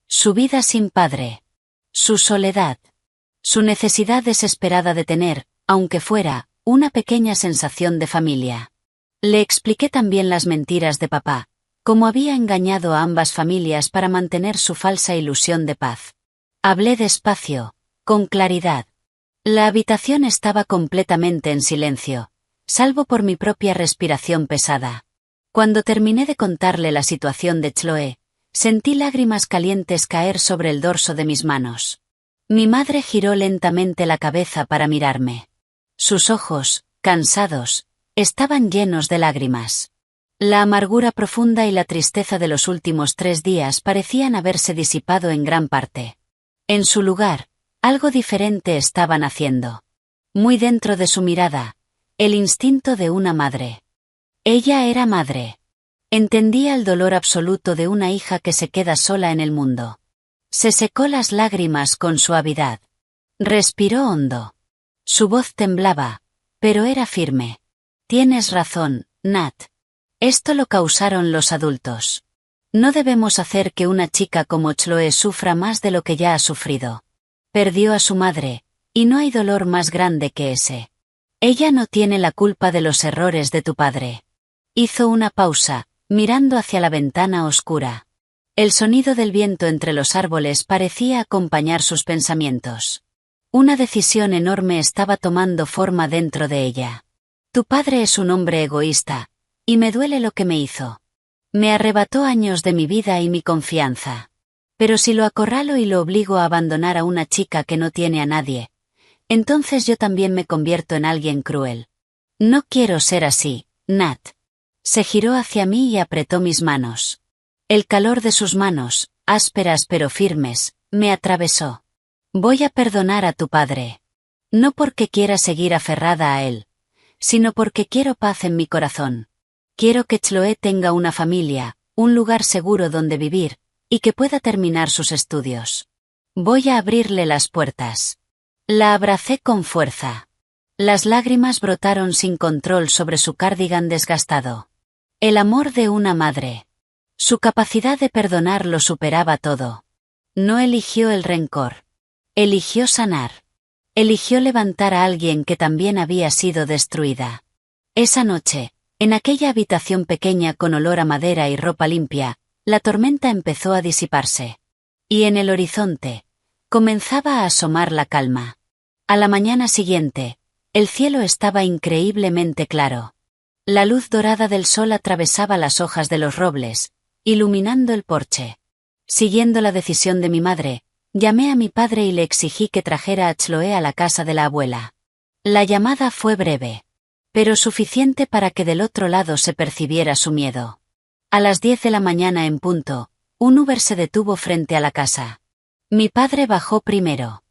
Su vida sin padre. Su soledad. Su necesidad desesperada de tener, aunque fuera, una pequeña sensación de familia. Le expliqué también las mentiras de papá, cómo había engañado a ambas familias para mantener su falsa ilusión de paz. Hablé despacio, con claridad. La habitación estaba completamente en silencio, salvo por mi propia respiración pesada. Cuando terminé de contarle la situación de Chloe, sentí lágrimas calientes caer sobre el dorso de mis manos. Mi madre giró lentamente la cabeza para mirarme. Sus ojos, cansados, estaban llenos de lágrimas. La amargura profunda y la tristeza de los últimos 3 días parecían haberse disipado en gran parte. En su lugar, algo diferente estaban haciendo. Muy dentro de su mirada, el instinto de una madre. Ella era madre. Entendía el dolor absoluto de una hija que se queda sola en el mundo. Se secó las lágrimas con suavidad. Respiró hondo. Su voz temblaba, pero era firme. Tienes razón, Nat. Esto lo causaron los adultos. No debemos hacer que una chica como Chloe sufra más de lo que ya ha sufrido. Perdió a su madre, y no hay dolor más grande que ese. Ella no tiene la culpa de los errores de tu padre. Hizo una pausa, mirando hacia la ventana oscura. El sonido del viento entre los árboles parecía acompañar sus pensamientos. Una decisión enorme estaba tomando forma dentro de ella. Tu padre es un hombre egoísta, y me duele lo que me hizo. Me arrebató años de mi vida y mi confianza. Pero si lo acorralo y lo obligo a abandonar a una chica que no tiene a nadie, entonces yo también me convierto en alguien cruel. No quiero ser así, Nat. Se giró hacia mí y apretó mis manos. El calor de sus manos, ásperas pero firmes, me atravesó. Voy a perdonar a tu padre. No porque quiera seguir aferrada a él, sino porque quiero paz en mi corazón. Quiero que Chloe tenga una familia, un lugar seguro donde vivir, y que pueda terminar sus estudios. Voy a abrirle las puertas. La abracé con fuerza. Las lágrimas brotaron sin control sobre su cardigan desgastado. El amor de una madre. Su capacidad de perdonar lo superaba todo. No eligió el rencor. Eligió sanar. Eligió levantar a alguien que también había sido destruida. Esa noche, en aquella habitación pequeña con olor a madera y ropa limpia, la tormenta empezó a disiparse. Y en el horizonte, comenzaba a asomar la calma. A la mañana siguiente, el cielo estaba increíblemente claro. La luz dorada del sol atravesaba las hojas de los robles, iluminando el porche. Siguiendo la decisión de mi madre, llamé a mi padre y le exigí que trajera a Chloe a la casa de la abuela. La llamada fue breve, pero suficiente para que del otro lado se percibiera su miedo. A las 10 de la mañana en punto, un Uber se detuvo frente a la casa. Mi padre bajó primero.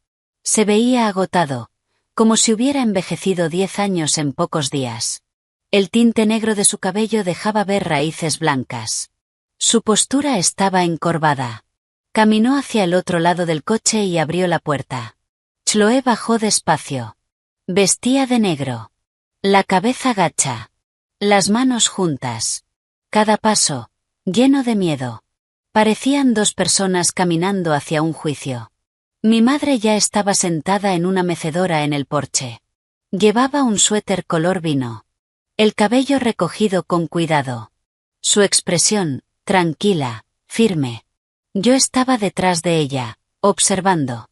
Se veía agotado, como si hubiera envejecido 10 años en pocos días. El tinte negro de su cabello dejaba ver raíces blancas. Su postura estaba encorvada. Caminó hacia el otro lado del coche y abrió la puerta. Chloe bajó despacio. Vestía de negro. La cabeza gacha. Las manos juntas. Cada paso, lleno de miedo. Parecían dos personas caminando hacia un juicio. Mi madre ya estaba sentada en una mecedora en el porche. Llevaba un suéter color vino. El cabello recogido con cuidado. Su expresión, tranquila, firme. Yo estaba detrás de ella, observando.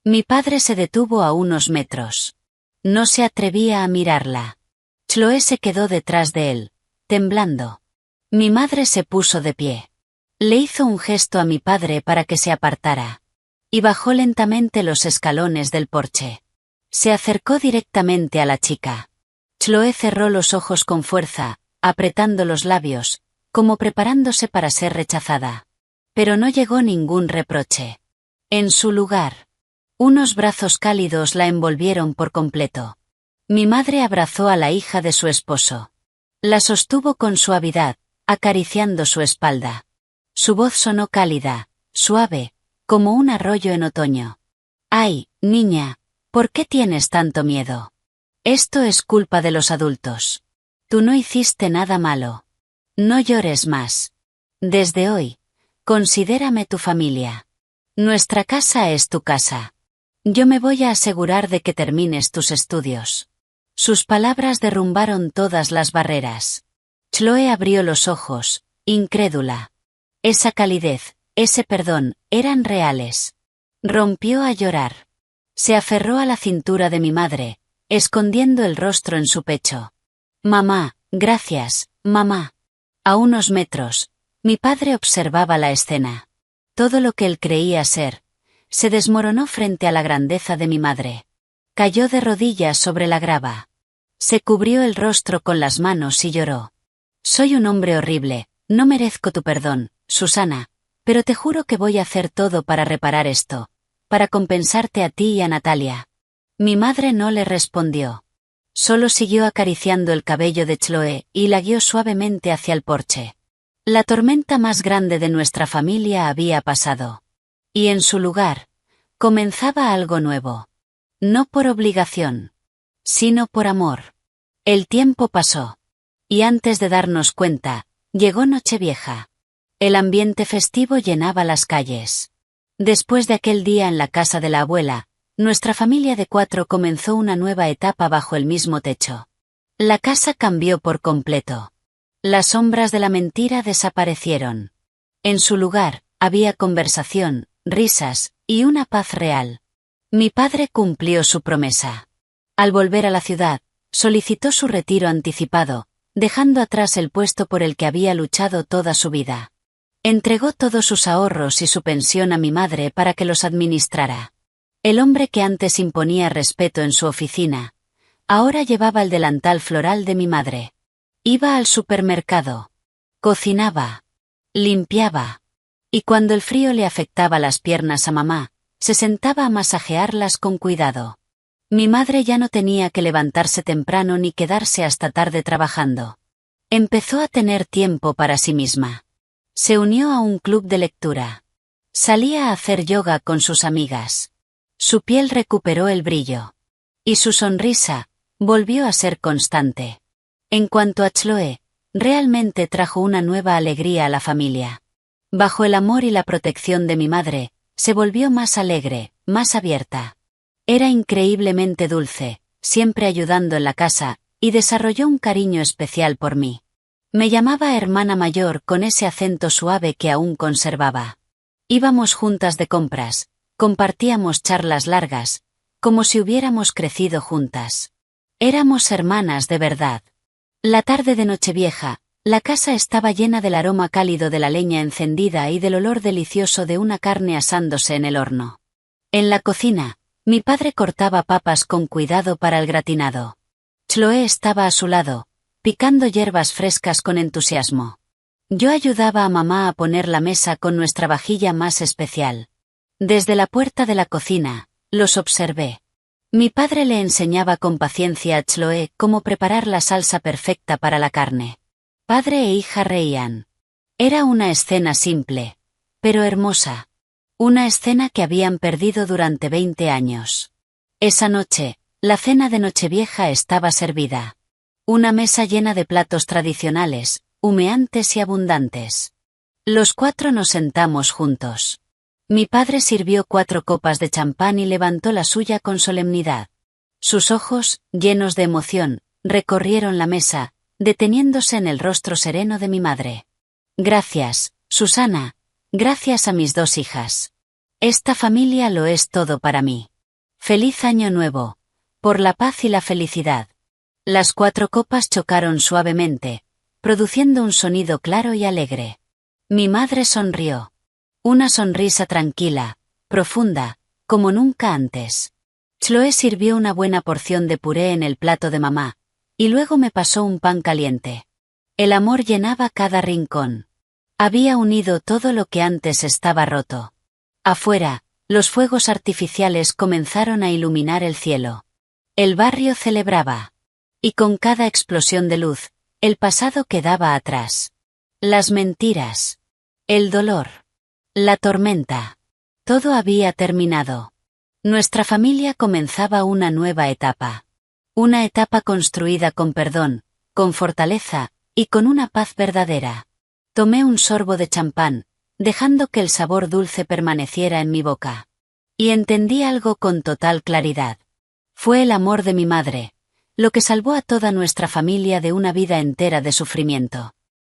Mi padre se detuvo a unos metros. No se atrevía a mirarla. Chloe se quedó detrás de él, temblando. Mi madre se puso de pie. Le hizo un gesto a mi padre para que se apartara. Y bajó lentamente los escalones del porche. Se acercó directamente a la chica. Chloe cerró los ojos con fuerza, apretando los labios, como preparándose para ser rechazada. Pero no llegó ningún reproche. En su lugar, unos brazos cálidos la envolvieron por completo. Mi madre abrazó a la hija de su esposo. La sostuvo con suavidad, acariciando su espalda. Su voz sonó cálida, suave, como un arroyo en otoño. «Ay, niña, ¿por qué tienes tanto miedo? Esto es culpa de los adultos. Tú no hiciste nada malo. No llores más. Desde hoy, considérame tu familia. Nuestra casa es tu casa. Yo me voy a asegurar de que termines tus estudios». Sus palabras derrumbaron todas las barreras. Chloe abrió los ojos, incrédula. Esa calidez, ese perdón, eran reales. Rompió a llorar. Se aferró a la cintura de mi madre, escondiendo el rostro en su pecho. «Mamá, gracias, mamá». A unos metros, mi padre observaba la escena. Todo lo que él creía ser, se desmoronó frente a la grandeza de mi madre. Cayó de rodillas sobre la grava. Se cubrió el rostro con las manos y lloró. «Soy un hombre horrible, no merezco tu perdón, Susana, pero te juro que voy a hacer todo para reparar esto, para compensarte a ti y a Natalia». Mi madre no le respondió. Solo siguió acariciando el cabello de Chloe y la guió suavemente hacia el porche. La tormenta más grande de nuestra familia había pasado. Y en su lugar, comenzaba algo nuevo. No por obligación, sino por amor. El tiempo pasó. Y antes de darnos cuenta, llegó Nochevieja. El ambiente festivo llenaba las calles. Después de aquel día en la casa de la abuela, nuestra familia de 4 comenzó una nueva etapa bajo el mismo techo. La casa cambió por completo. Las sombras de la mentira desaparecieron. En su lugar, había conversación, risas, y una paz real. Mi padre cumplió su promesa. Al volver a la ciudad, Solicitó su retiro anticipado, dejando atrás el puesto por el que había luchado toda su vida. Entregó todos sus ahorros y su pensión a mi madre para que los administrara. El hombre que antes imponía respeto en su oficina, ahora llevaba el delantal floral de mi madre. Iba al supermercado. Cocinaba. Limpiaba. Y cuando el frío le afectaba las piernas a mamá, se sentaba a masajearlas con cuidado. Mi madre ya no tenía que levantarse temprano ni quedarse hasta tarde trabajando. Empezó a tener tiempo para sí misma. Se unió a un club de lectura. Salía a hacer yoga con sus amigas. Su piel recuperó el brillo. Y su sonrisa volvió a ser constante. En cuanto a Chloe, realmente trajo una nueva alegría a la familia. Bajo el amor y la protección de mi madre, se volvió más alegre, más abierta. Era increíblemente dulce, siempre ayudando en la casa, y desarrolló un cariño especial por mí. Me llamaba hermana mayor con ese acento suave que aún conservaba. Íbamos juntas de compras, compartíamos charlas largas, como si hubiéramos crecido juntas. Éramos hermanas de verdad. La tarde de Nochevieja, la casa estaba llena del aroma cálido de la leña encendida y del olor delicioso de una carne asándose en el horno. En la cocina, mi padre cortaba papas con cuidado para el gratinado. Chloe estaba a su lado, picando hierbas frescas con entusiasmo. Yo ayudaba a mamá a poner la mesa con nuestra vajilla más especial. Desde la puerta de la cocina, los observé. Mi padre le enseñaba con paciencia a Chloe cómo preparar la salsa perfecta para la carne. Padre e hija reían. Era una escena simple, pero hermosa. Una escena que habían perdido durante 20 años. Esa noche, la cena de Nochevieja estaba servida. Una mesa llena de platos tradicionales, humeantes y abundantes. Los 4 nos sentamos juntos. Mi padre sirvió 4 copas de champán y levantó la suya con solemnidad. Sus ojos, llenos de emoción, recorrieron la mesa, deteniéndose en el rostro sereno de mi madre. Gracias, Susana. Gracias a mis 2 hijas. Esta familia lo es todo para mí. Feliz Año Nuevo. Por la paz y la felicidad. Las 4 copas chocaron suavemente, produciendo un sonido claro y alegre. Mi madre sonrió. Una sonrisa tranquila, profunda, como nunca antes. Chloe sirvió una buena porción de puré en el plato de mamá, y luego me pasó un pan caliente. El amor llenaba cada rincón. Había unido todo lo que antes estaba roto. Afuera, los fuegos artificiales comenzaron a iluminar el cielo. El barrio celebraba. Y con cada explosión de luz, el pasado quedaba atrás. Las mentiras. El dolor. La tormenta. Todo había terminado. Nuestra familia comenzaba una nueva etapa. Una etapa construida con perdón, con fortaleza, y con una paz verdadera. Tomé un sorbo de champán, dejando que el sabor dulce permaneciera en mi boca. Y entendí algo con total claridad. Fue el amor de mi madre, lo que salvó a toda nuestra familia de una vida entera de sufrimiento.